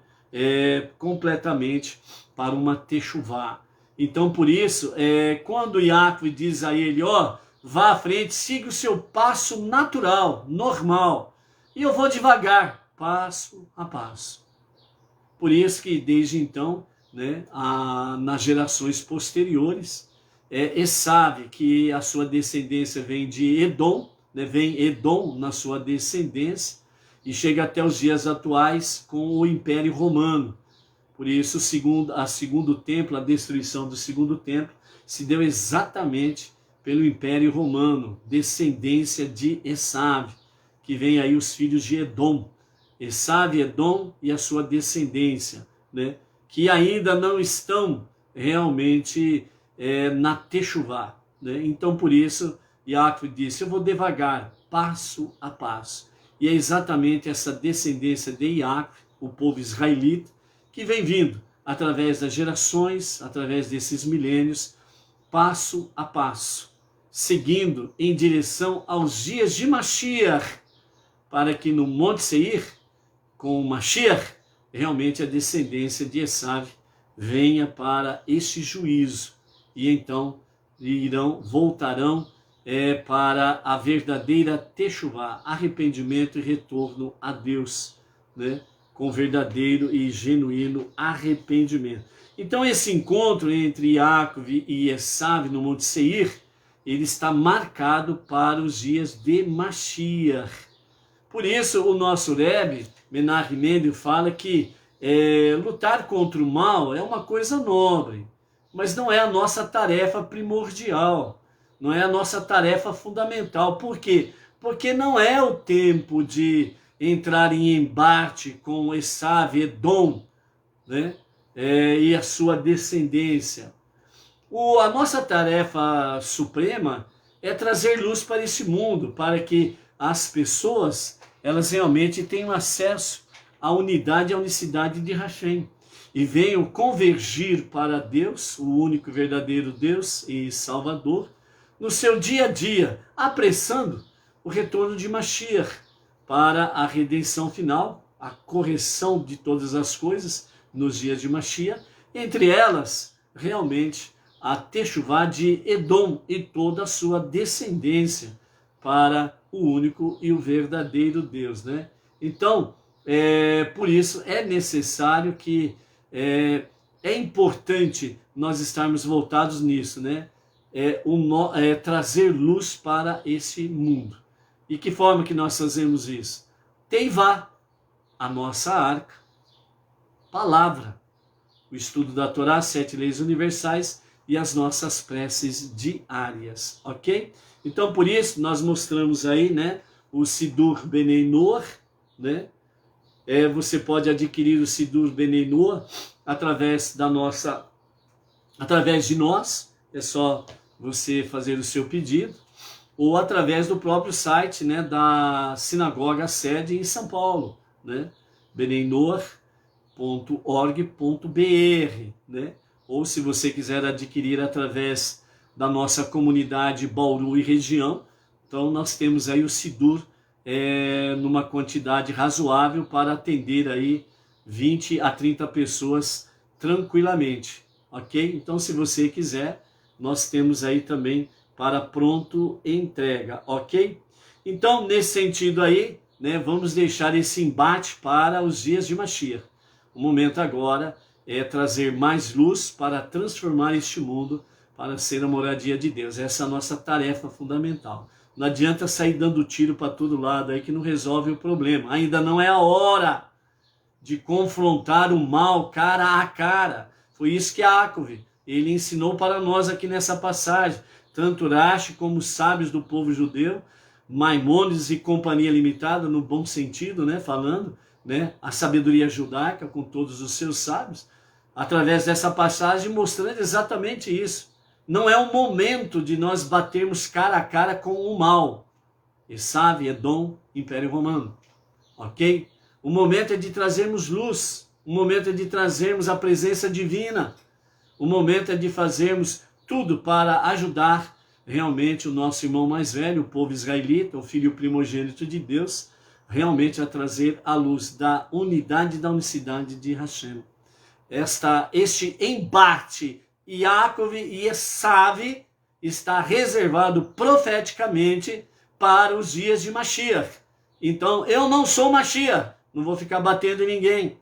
Speaker 1: Completamente para uma techuvá. Então, por isso, quando Iacve diz a ele, vá à frente, siga o seu passo natural, normal, e eu vou devagar, passo a passo. Por isso que desde então, né, nas gerações posteriores, Esav, que a sua descendência vem de Edom, né, vem Edom na sua descendência, e chega até os dias atuais com o Império Romano. Por isso, segundo templo, a destruição do segundo templo, se deu exatamente pelo Império Romano, descendência de Esav, que vem aí os filhos de Edom. Esav, Edom e a sua descendência, né, que ainda não estão realmente na techuvá, né? Então, por isso, Iacve disse, eu vou devagar, passo a passo. E é exatamente essa descendência de Iacve, o povo israelita, que vem vindo através das gerações, através desses milênios, passo a passo, seguindo em direção aos dias de Mashiach, para que no Monte Seir, com o Mashiach, realmente a descendência de Esav venha para este juízo. E então voltarão para a verdadeira techuvá, arrependimento e retorno a Deus, né? Com verdadeiro e genuíno arrependimento. Então esse encontro entre Iacve e Esav no Monte Seir, ele está marcado para os dias de Mashiach. Por isso o nosso Rebbe, Menachem Mendel, fala que lutar contra o mal é uma coisa nobre, mas não é a nossa tarefa primordial, não é a nossa tarefa fundamental. Por quê? Porque não é o tempo de entrar em embate com Esav, Edom, né? E a sua descendência. A nossa tarefa suprema é trazer luz para esse mundo, para que as pessoas elas realmente tenham acesso à unidade e à unicidade de Hashem e venham convergir para Deus, o único e verdadeiro Deus e Salvador, no seu dia a dia, apressando o retorno de Mashiach para a redenção final, a correção de todas as coisas nos dias de Mashiach, entre elas, realmente, a Teshuvá de Edom e toda a sua descendência para o único e o verdadeiro Deus, né? Então, por isso é necessário que, é importante nós estarmos voltados nisso, né? Trazer luz para esse mundo. E que forma que nós fazemos isso? Teivá, a nossa arca, palavra, o estudo da Torá, 7 leis universais e as nossas preces diárias, ok? Então, por isso, nós mostramos aí, né, o Sidur Benei Noach, né? Você pode adquirir o Sidur Benei Noach através de nós, é só você fazer o seu pedido, ou através do próprio site, né, da Sinagoga Sede em São Paulo, né, beneinoach.org.br, né, ou se você quiser adquirir através da nossa comunidade Bauru e região, então nós temos aí o Sidur numa quantidade razoável para atender aí 20 a 30 pessoas tranquilamente, ok? Então se você quiser, nós temos aí também para pronto entrega, ok? Então, nesse sentido aí, né, vamos deixar esse embate para os dias de Mashiach. O momento agora é trazer mais luz para transformar este mundo para ser a moradia de Deus. Essa é a nossa tarefa fundamental. Não adianta sair dando tiro para todo lado aí que não resolve o problema. Ainda não é a hora de confrontar o mal cara a cara. Foi isso que Yaakov, ele ensinou para nós aqui nessa passagem. Tanto Rashi como os sábios do povo judeu, Maimônides e Companhia Limitada, no bom sentido, né, falando, né, a sabedoria judaica com todos os seus sábios, através dessa passagem mostrando exatamente isso. Não é o momento de nós batermos cara a cara com o mal. Esav, Edom, Império Romano. Ok? O momento é de trazermos luz. O momento é de trazermos a presença divina. O momento é de fazermos tudo para ajudar realmente o nosso irmão mais velho, o povo israelita, o filho primogênito de Deus, realmente a trazer a luz da unidade e da unicidade de Hashem. Este embate Yaakov e Esav está reservado profeticamente para os dias de Mashiach. Então, eu não sou Mashiach, não vou ficar batendo em ninguém.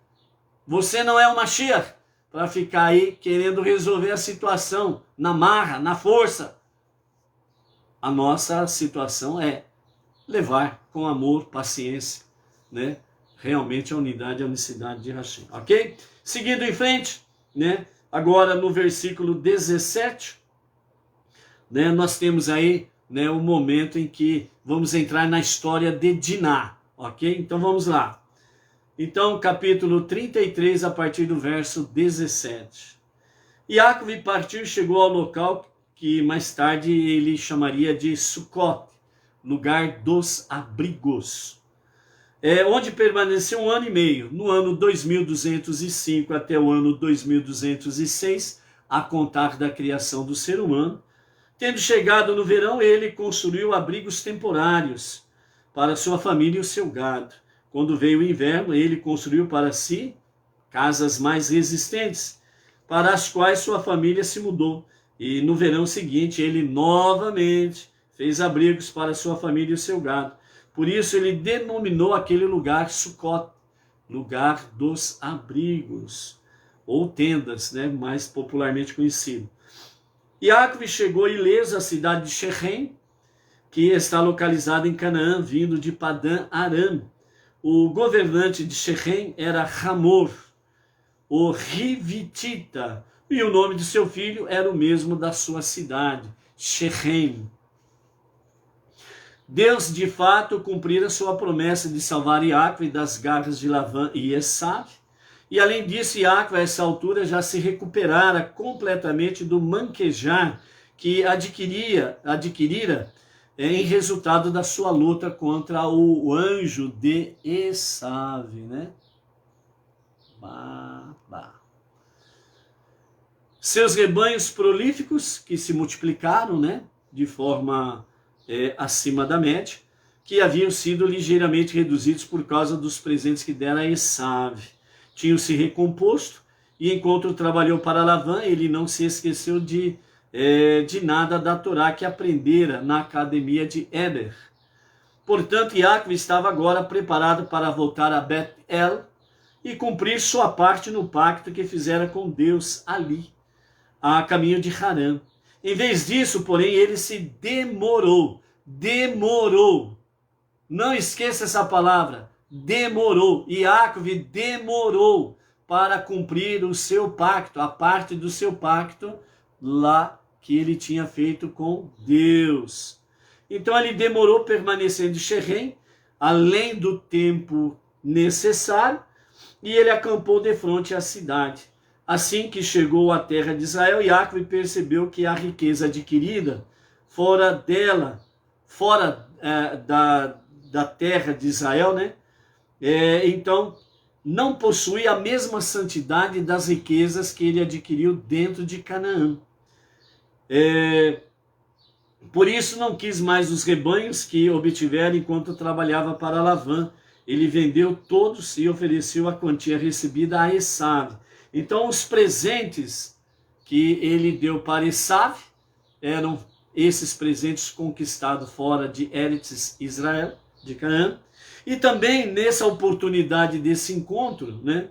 Speaker 1: Você não é o Mashiach para ficar aí querendo resolver a situação na marra, na força. A nossa situação é levar com amor, paciência, né, realmente a unidade e a unicidade de Hashem, ok? Seguindo em frente, né, agora no versículo 17, né, nós temos aí, né, o momento em que vamos entrar na história de Diná, ok? Então vamos lá. Então, capítulo 33, a partir do verso 17. Yaakov partiu e chegou ao local que mais tarde ele chamaria de Sucot, lugar dos abrigos, onde permaneceu 1 ano e meio, no ano 2205 até o ano 2206, a contar da criação do ser humano. Tendo chegado no verão, ele construiu abrigos temporários para sua família e o seu gado. Quando veio o inverno, ele construiu para si casas mais resistentes, para as quais sua família se mudou. E no verão seguinte, ele novamente fez abrigos para sua família e o seu gado. Por isso ele denominou aquele lugar Sucot, lugar dos abrigos, ou tendas, né, mais popularmente conhecido. Yaakov chegou ileso à cidade de Shechem, que está localizada em Canaã, vindo de Padã Aram. O governante de Shechem era Hamor, o Rivitita, e o nome de seu filho era o mesmo da sua cidade, Shechem. Deus, de fato, cumprira sua promessa de salvar Iacve das garras de Lavã e Esav. E, além disso, Iacve, a essa altura, já se recuperara completamente do manquejar que adquirira em resultado da sua luta contra o anjo de Esav, né? Seus rebanhos prolíficos, que se multiplicaram, né? De forma acima da média, que haviam sido ligeiramente reduzidos por causa dos presentes que dera a Esav. Tinham se recomposto, e enquanto trabalhou para Lavã, ele não se esqueceu de nada da Torá que aprendera na academia de Eber. Portanto, Iacve estava agora preparado para voltar a Bet-El e cumprir sua parte no pacto que fizera com Deus ali, a caminho de Harã. Em vez disso, porém, ele se demorou. Não esqueça essa palavra. Demorou. Iacve demorou para cumprir o seu pacto, a parte do seu pacto lá que ele tinha feito com Deus. Então ele demorou permanecendo em Shechem, além do tempo necessário, e ele acampou defronte à cidade. Assim que chegou à terra de Israel, Iacve percebeu que a riqueza adquirida fora da terra de Israel, né? Então, não possui a mesma santidade das riquezas que ele adquiriu dentro de Canaã. Por isso não quis mais os rebanhos que obtivera enquanto trabalhava para Lavã. Ele vendeu todos e ofereceu a quantia recebida a Esav. Então os presentes que ele deu para Esav eram esses presentes conquistados fora de Eretz Israel, de Canaã. E também nessa oportunidade desse encontro, né,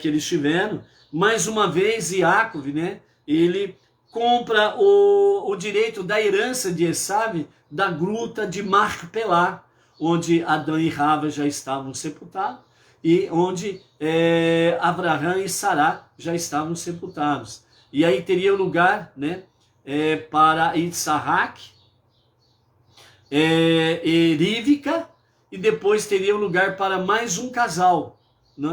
Speaker 1: que eles tiveram, mais uma vez Iacve, né, ele compra o direito da herança de Esav da gruta de Macpelá, onde Adão e Rava já estavam sepultados, e onde Abraão e Sará já estavam sepultados. E aí teria lugar, né, para Isaac e Rivka, e depois teria lugar para mais um casal.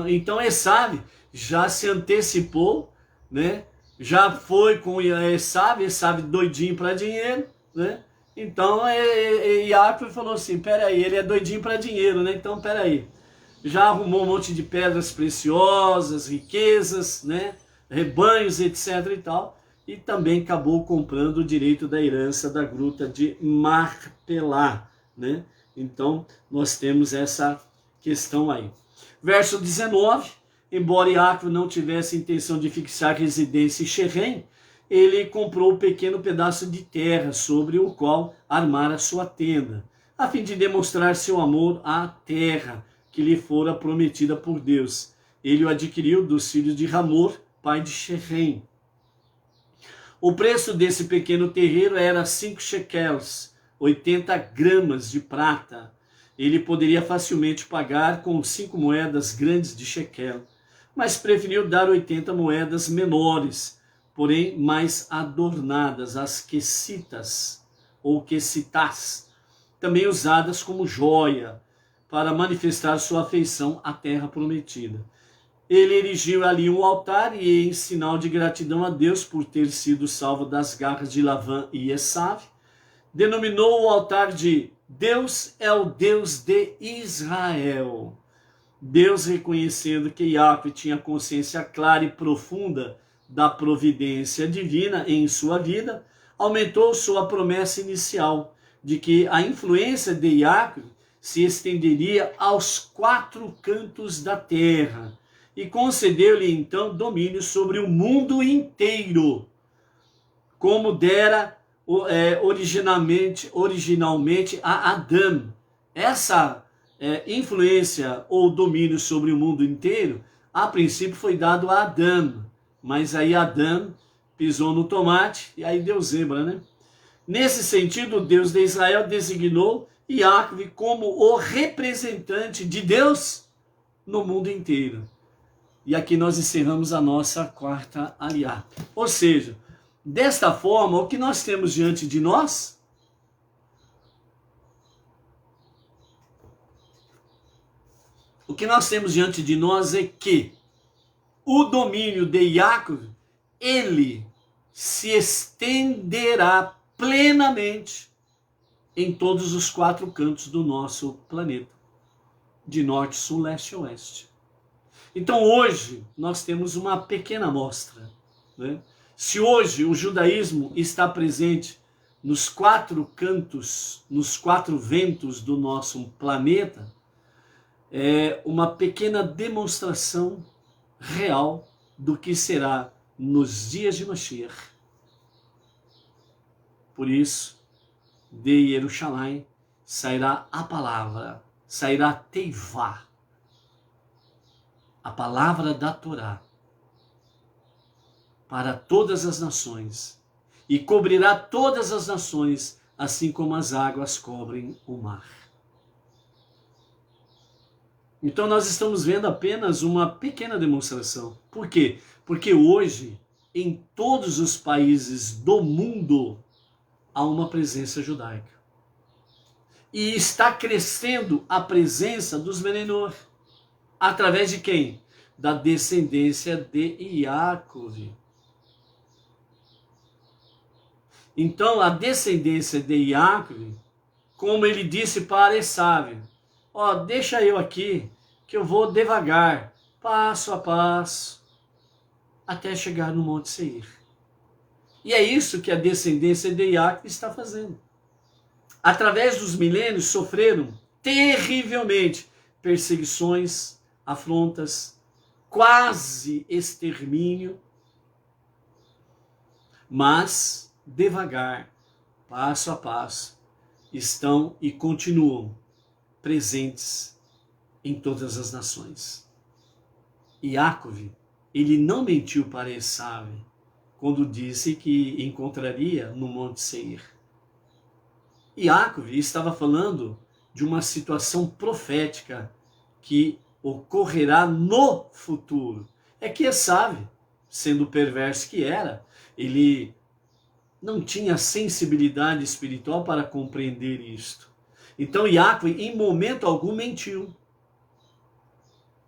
Speaker 1: Então Esav já se antecipou, né, já foi com Esav doidinho para dinheiro, né? Então Iacve falou assim, peraí, ele é doidinho para dinheiro, né? Então peraí, já arrumou um monte de pedras preciosas, riquezas, né? Rebanhos, etc. e tal, e também acabou comprando o direito da herança da gruta de Macpelá, né? Então nós temos essa questão aí. Verso 19, embora Iacve não tivesse intenção de fixar residência em Shechem, ele comprou um pequeno pedaço de terra sobre o qual armara sua tenda, a fim de demonstrar seu amor à terra que lhe fora prometida por Deus. Ele o adquiriu dos filhos de Hamor, pai de Shechem. O preço desse pequeno terreiro era 5 shekels, 80 gramas de prata. Ele poderia facilmente pagar com 5 moedas grandes de shekel, mas preferiu dar 80 moedas menores, porém mais adornadas, as quesitas, ou quesitas, também usadas como joia, para manifestar sua afeição à terra prometida. Ele erigiu ali um altar e, em sinal de gratidão a Deus por ter sido salvo das garras de Lavã e Esav, denominou o altar de Deus é o Deus de Israel. Deus, reconhecendo que Iacve tinha consciência clara e profunda da providência divina em sua vida, aumentou sua promessa inicial de que a influência de Iacve se estenderia aos 4 cantos da terra e concedeu-lhe então domínio sobre o mundo inteiro, como dera originalmente a Adão. Essa influência ou domínio sobre o mundo inteiro, a princípio foi dado a Adão, mas aí Adão pisou no tomate e aí deu zebra, né? Nesse sentido, o Deus de Israel designou Iacve como o representante de Deus no mundo inteiro. E aqui nós encerramos a nossa quarta aliá. Ou seja, desta forma, o que nós temos diante de nós? O que nós temos diante de nós é que o domínio de Yaakov, ele se estenderá plenamente em todos os 4 cantos do nosso planeta, de norte, sul, leste e oeste. Então hoje nós temos uma pequena amostra, né? Se hoje o judaísmo está presente nos 4 cantos, nos 4 ventos do nosso planeta, é uma pequena demonstração real do que será nos dias de Mashiach. Por isso, de Jerusalém sairá a palavra, sairá Teivá, a palavra da Torá, para todas as nações, e cobrirá todas as nações, assim como as águas cobrem o mar. Então nós estamos vendo apenas uma pequena demonstração. Por quê? Porque hoje, em todos os países do mundo, há uma presença judaica. E está crescendo a presença dos Menenor. Através de quem? Da descendência de Yaakov. Então a descendência de Yaakov, como ele disse para Esav, ó, deixa eu aqui, que eu vou devagar, passo a passo, até chegar no Monte Seir. E é isso que a descendência de Yaakov está fazendo. Através dos milênios sofreram terrivelmente perseguições, afrontas, quase extermínio, mas devagar, passo a passo, estão e continuam presentes em todas as nações. Yaakov, ele não mentiu para Esav quando disse que encontraria no Monte Seir. Yaakov estava falando de uma situação profética que ocorrerá no futuro. É que Esav, sendo perverso que era, ele não tinha sensibilidade espiritual para compreender isto. Então Yaakov em momento algum mentiu.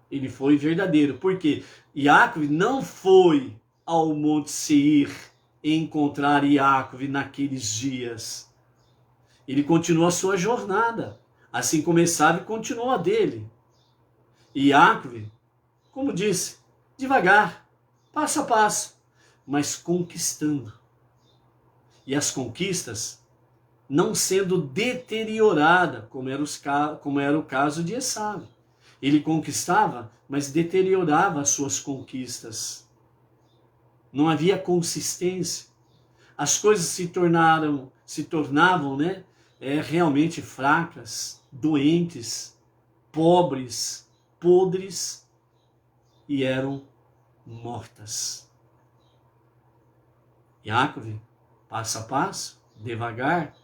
Speaker 1: Ele foi verdadeiro. Por quê? Yaakov não foi ao Monte Seir encontrar Yaakov naqueles dias. Ele continuou a sua jornada, assim como Esav continuou a dele. E Yaakov, como disse, devagar, passo a passo, mas conquistando. E as conquistas não sendo deteriorada, como era o caso de Esav. Ele conquistava, mas deteriorava as suas conquistas. Não havia consistência. As coisas se tornavam, né, realmente fracas, doentes, pobres, podres e eram mortas. Yaakov, passo a passo, devagar,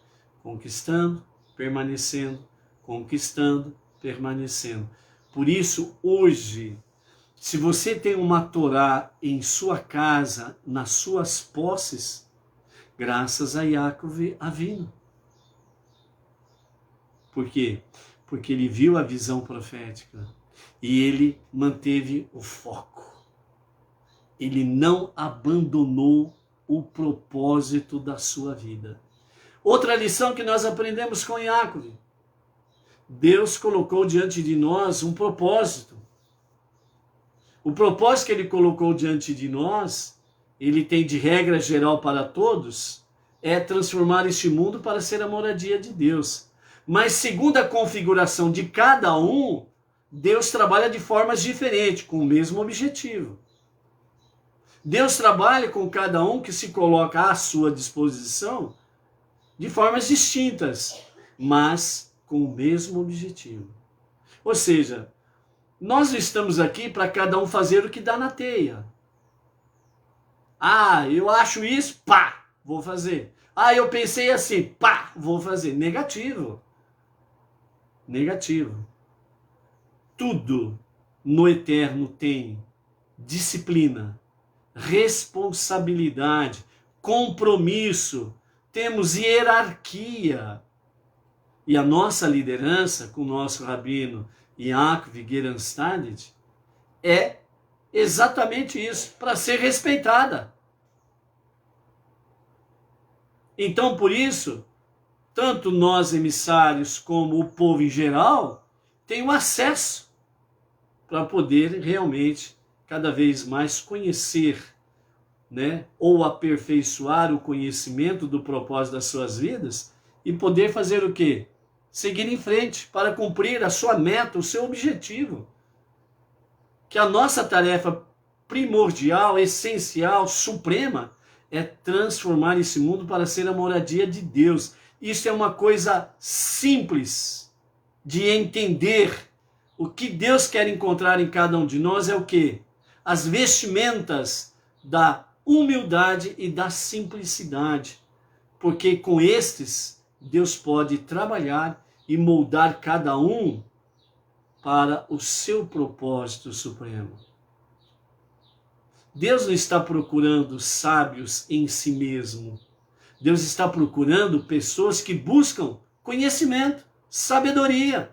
Speaker 1: conquistando, permanecendo, conquistando, permanecendo. Por isso, hoje, se você tem uma Torá em sua casa, nas suas posses, graças a Yaakov Avinu. Por quê? Porque ele viu a visão profética e ele manteve o foco. Ele não abandonou o propósito da sua vida. Outra lição que nós aprendemos com Yaakov. Deus colocou diante de nós um propósito. O propósito que ele colocou diante de nós, ele tem de regra geral para todos, é transformar este mundo para ser a moradia de Deus. Mas segundo a configuração de cada um, Deus trabalha de formas diferentes, com o mesmo objetivo. Deus trabalha com cada um que se coloca à sua disposição de formas distintas, mas com o mesmo objetivo. Ou seja, nós estamos aqui para cada um fazer o que dá na teia. Ah, eu acho isso, pá, vou fazer. Ah, eu pensei assim, pá, vou fazer. Negativo. Negativo. Tudo no eterno tem disciplina, responsabilidade, compromisso, temos hierarquia. E a nossa liderança, com o nosso rabino Yaakov Geranstadit, é exatamente isso, para ser respeitada. Então, por isso, tanto nós emissários como o povo em geral tem o acesso para poder realmente cada vez mais conhecer, né, ou aperfeiçoar o conhecimento do propósito das suas vidas e poder fazer o quê? Seguir em frente para cumprir a sua meta, o seu objetivo. Que a nossa tarefa primordial, essencial, suprema, é transformar esse mundo para ser a moradia de Deus. Isso é uma coisa simples de entender. O que Deus quer encontrar em cada um de nós é o quê? As vestimentas da humildade e da simplicidade. Porque com estes, Deus pode trabalhar e moldar cada um para o seu propósito supremo. Deus não está procurando sábios em si mesmo. Deus está procurando pessoas que buscam conhecimento, sabedoria.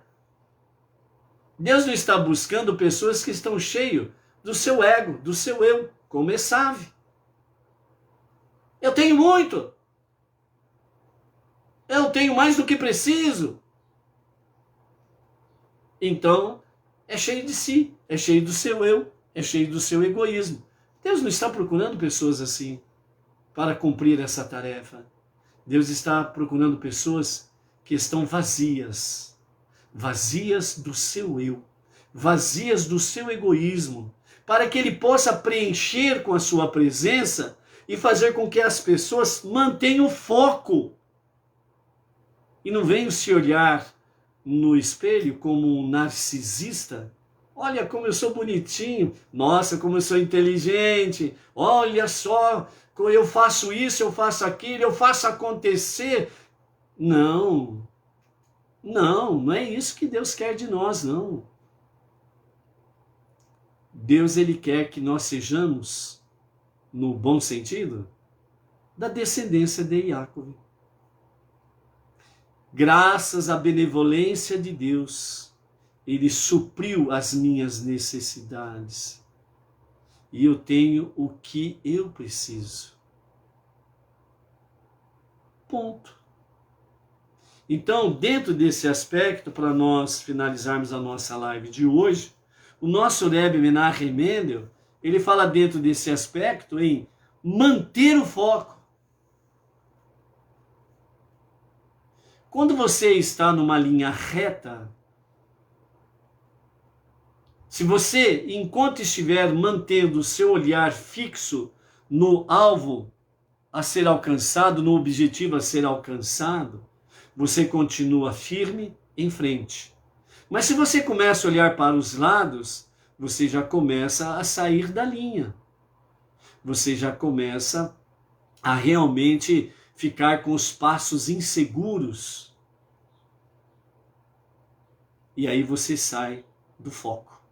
Speaker 1: Deus não está buscando pessoas que estão cheias do seu ego, do seu eu, como Esav. Eu tenho muito. Eu tenho mais do que preciso. Então, é cheio de si, é cheio do seu eu, é cheio do seu egoísmo. Deus não está procurando pessoas assim para cumprir essa tarefa. Deus está procurando pessoas que estão vazias, vazias do seu eu, vazias do seu egoísmo, para que Ele possa preencher com a sua presença e fazer com que as pessoas mantenham o foco e não venham se olhar no espelho como um narcisista. Olha como eu sou bonitinho, nossa, como eu sou inteligente, olha só, eu faço isso, eu faço aquilo, eu faço acontecer. Não, não é isso que Deus quer de nós, não. Deus, Ele quer que nós sejamos, no bom sentido, da descendência de Yaakov. Graças à benevolência de Deus, Ele supriu as minhas necessidades. E eu tenho o que eu preciso. Ponto. Então, dentro desse aspecto, para nós finalizarmos a nossa live de hoje, o nosso Rebbe Menachem Mendel, ele fala dentro desse aspecto em manter o foco. Quando você está numa linha reta, se você, enquanto estiver mantendo o seu olhar fixo no alvo a ser alcançado, no objetivo a ser alcançado, você continua firme em frente. Mas se você começa a olhar para os lados, você já começa a sair da linha. Você já começa a realmente ficar com os passos inseguros. E aí você sai do foco.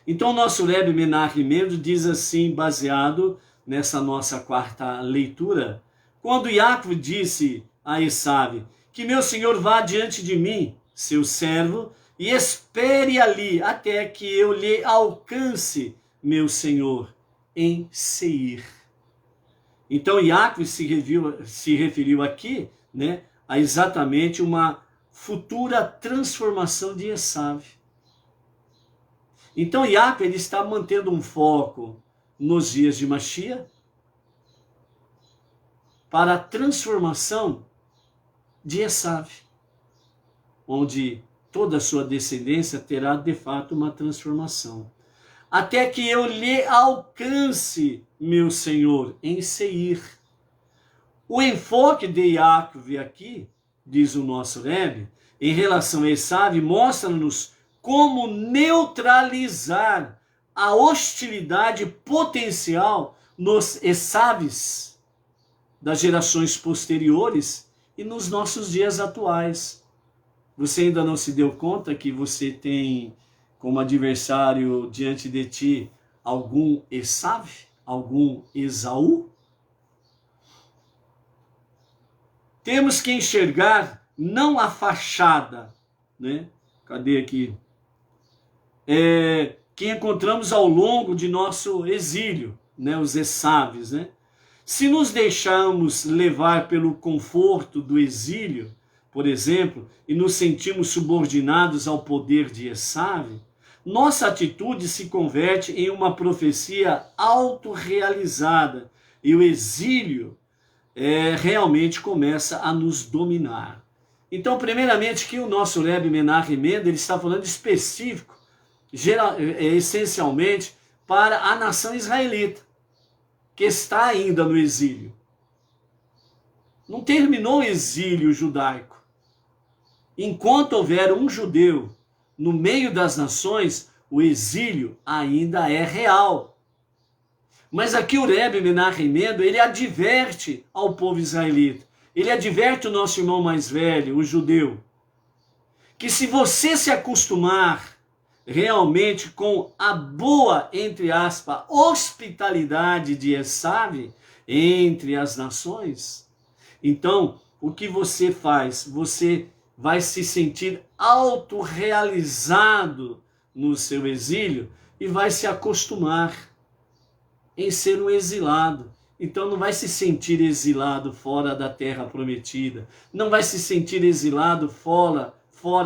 Speaker 1: Então o nosso Rebbe Menachem Mendel diz assim, baseado nessa nossa quarta leitura, quando Yaakov disse a Esav, que meu senhor vá diante de mim, seu servo, e espere ali até que eu lhe alcance, meu senhor, em Seir. Então Yaakov se referiu aqui, né, a exatamente uma futura transformação de Esav. Então Yaakov ele está mantendo um foco nos dias de Mashiach para a transformação de Esav, onde toda a sua descendência terá de fato uma transformação. Até que eu lhe alcance, meu Senhor, em Seir. O enfoque de Yaakov aqui, diz o nosso Rebbe, em relação a Esav, mostra-nos como neutralizar a hostilidade potencial nos Esaves das gerações posteriores e nos nossos dias atuais. Você ainda não se deu conta que você tem como adversário diante de ti algum Esav, algum Esaú? Temos que enxergar não a fachada, né? Cadê aqui? Que encontramos ao longo de nosso exílio, né? Os Esaves, né? Se nos deixarmos levar pelo conforto do exílio, por exemplo, e nos sentimos subordinados ao poder de Esav, nossa atitude se converte em uma profecia autorrealizada e o exílio realmente começa a nos dominar. Então, primeiramente, que o nosso Rebbe Menachem Mendel ele está falando específico, essencialmente, para a nação israelita, que está ainda no exílio. Não terminou o exílio judaico. Enquanto houver um judeu no meio das nações, o exílio ainda é real. Mas aqui o Rebbe Menachem Mendel, ele adverte ao povo israelita, ele adverte o nosso irmão mais velho, o judeu, que se você se acostumar realmente com a boa, entre aspas, hospitalidade de Esav entre as nações, então o que você faz? Você vai se sentir autorrealizado no seu exílio e vai se acostumar em ser um exilado. Então não vai se sentir exilado fora da terra prometida, não vai se sentir exilado fora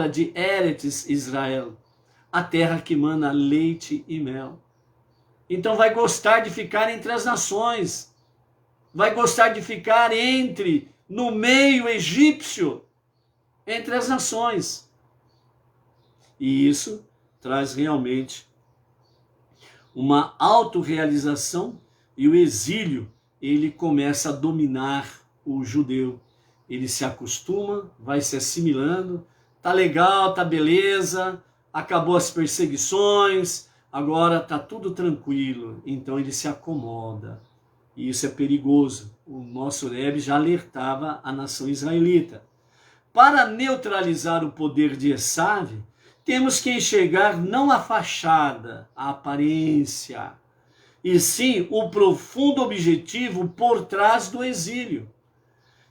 Speaker 1: de Eretz Israel, a terra que mana leite e mel. Então vai gostar de ficar entre as nações, vai gostar de ficar no meio egípcio, entre as nações. E isso traz realmente uma autorrealização, e o exílio, ele começa a dominar o judeu. Ele se acostuma, vai se assimilando, tá legal, tá beleza, acabou as perseguições, agora tá tudo tranquilo. Então ele se acomoda. E isso é perigoso. O nosso Rebbe já alertava a nação israelita. Para neutralizar o poder de Esav, temos que enxergar não a fachada, a aparência, e sim o profundo objetivo por trás do exílio,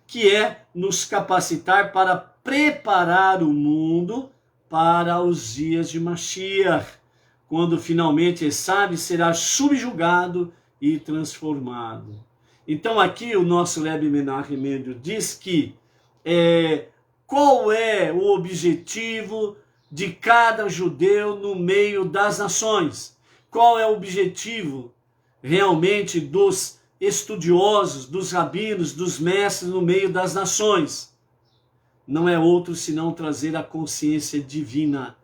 Speaker 1: que é nos capacitar para preparar o mundo para os dias de Mashiach, quando finalmente Esav será subjugado e transformado. Então aqui o nosso Rebbe Menachem Mendel diz que qual é o objetivo de cada judeu no meio das nações? Qual é o objetivo realmente dos estudiosos, dos rabinos, dos mestres no meio das nações? Não é outro senão trazer a consciência divina,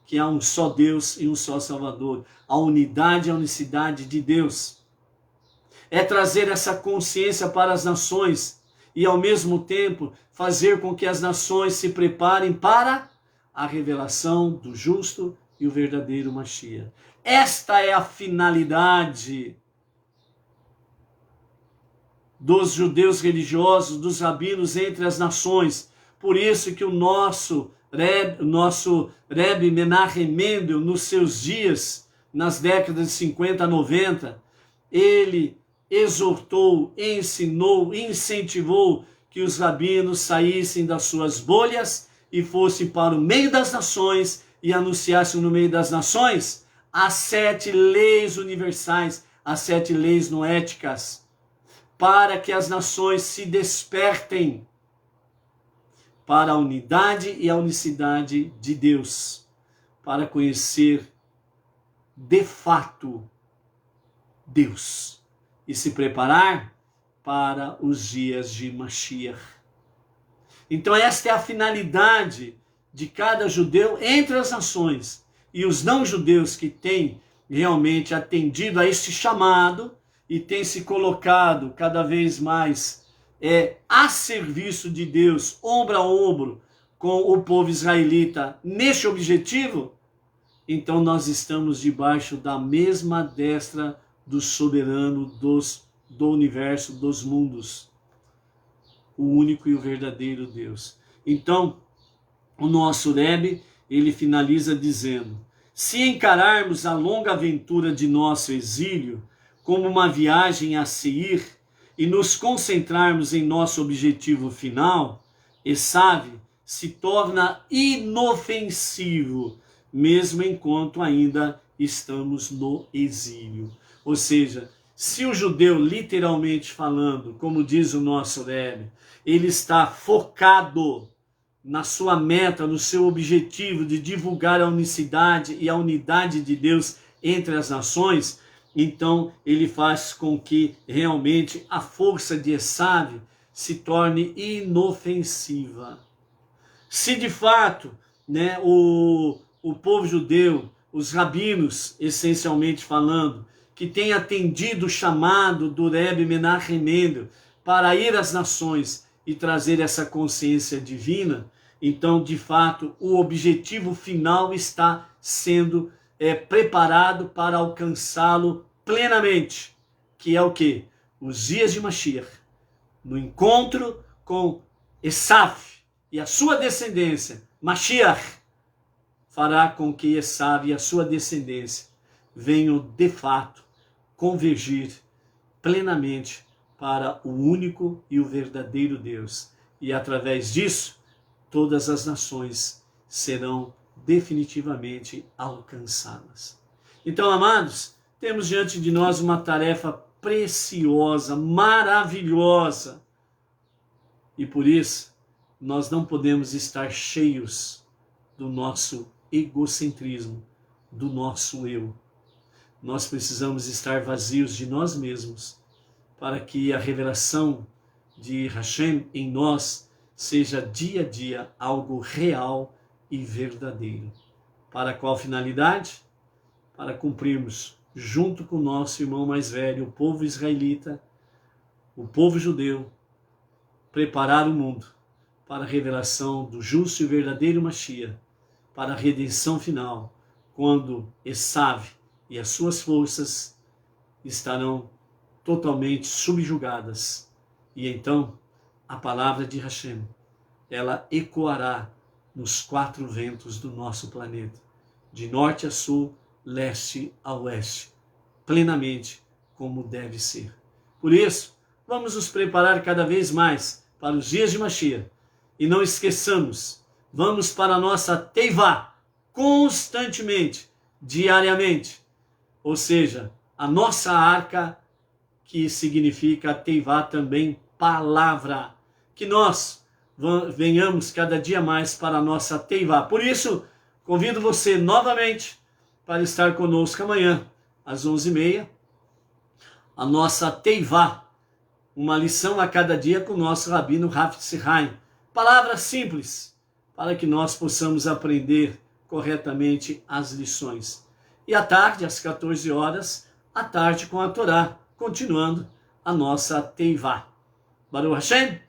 Speaker 1: que há um só Deus e um só Salvador, a unidade e a unicidade de Deus. É trazer essa consciência para as nações e ao mesmo tempo fazer com que as nações se preparem para a revelação do justo e o verdadeiro Mashiach. Esta é a finalidade dos judeus religiosos, dos rabinos entre as nações. Por isso que o nosso Rebbe Menachem Mendel, nos seus dias, nas décadas de 50 a 90, ele exortou, ensinou, incentivou que os rabinos saíssem das suas bolhas e fossem para o meio das nações e anunciassem no meio das nações as 7 leis universais, as 7 leis noéticas, para que as nações se despertem para a unidade e a unicidade de Deus, para conhecer de fato Deus e se preparar para os dias de Mashiach. Então esta é a finalidade de cada judeu entre as nações. E os não-judeus que têm realmente atendido a este chamado e têm se colocado cada vez mais a serviço de Deus, ombro a ombro com o povo israelita neste objetivo, então nós estamos debaixo da mesma destra do soberano do universo, dos mundos, o único e o verdadeiro Deus. Então, o nosso Rebbe, ele finaliza dizendo Se encararmos a longa aventura de nosso exílio como uma viagem a Seir e nos concentrarmos em nosso objetivo final, Esav se torna inofensivo, mesmo enquanto ainda estamos no exílio. Ou seja, se o judeu, literalmente falando, como diz o nosso Rebbe, ele está focado na sua meta, no seu objetivo de divulgar a unicidade e a unidade de Deus entre as nações, então ele faz com que realmente a força de Esav se torne inofensiva. Se de fato, né, o povo judeu, os rabinos, essencialmente falando, que tem atendido o chamado do Rebbe Menachem Mendel para ir às nações e trazer essa consciência divina, então, de fato, o objetivo final está sendo preparado para alcançá-lo plenamente, que é o quê? Os dias de Mashiach, no encontro com Esaf e a sua descendência, Mashiach fará com que Esav e a sua descendência venham de fato convergir plenamente para o único e o verdadeiro Deus. E através disso, todas as nações serão definitivamente alcançadas. Então, amados, temos diante de nós uma tarefa preciosa, maravilhosa. E por isso, nós não podemos estar cheios do nosso egocentrismo, do nosso eu. Nós precisamos estar vazios de nós mesmos, para que a revelação de Hashem em nós seja dia a dia algo real e verdadeiro. Para qual finalidade? Para cumprirmos, junto com o nosso irmão mais velho, o povo israelita, o povo judeu, preparar o mundo para a revelação do justo e verdadeiro Mashiach, para a redenção final, quando Esav e as suas forças estarão totalmente subjugadas. E então a palavra de Hashem, ela ecoará nos 4 ventos do nosso planeta, de norte a sul, leste a oeste, plenamente como deve ser. Por isso, vamos nos preparar cada vez mais para os dias de Mashiach. E não esqueçamos, vamos para a nossa Teivá, constantemente, diariamente. Ou seja, a nossa arca, que significa Teivá também, palavra. Que nós venhamos cada dia mais para a nossa Teivá. Por isso, convido você novamente para estar conosco amanhã, às 11h30, a nossa Teivá, uma lição a cada dia com o nosso Rabino Rav Tzchaim. Palavras simples, para que nós possamos aprender corretamente as lições. E à tarde, às 14 horas, à tarde com a Torá, continuando a nossa Teivá. Baruch Hashem,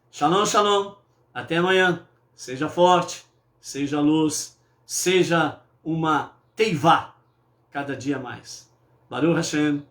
Speaker 1: Shalom, Shalom, até amanhã. Seja forte, seja luz, seja uma Teivá cada dia mais. Baruch Hashem.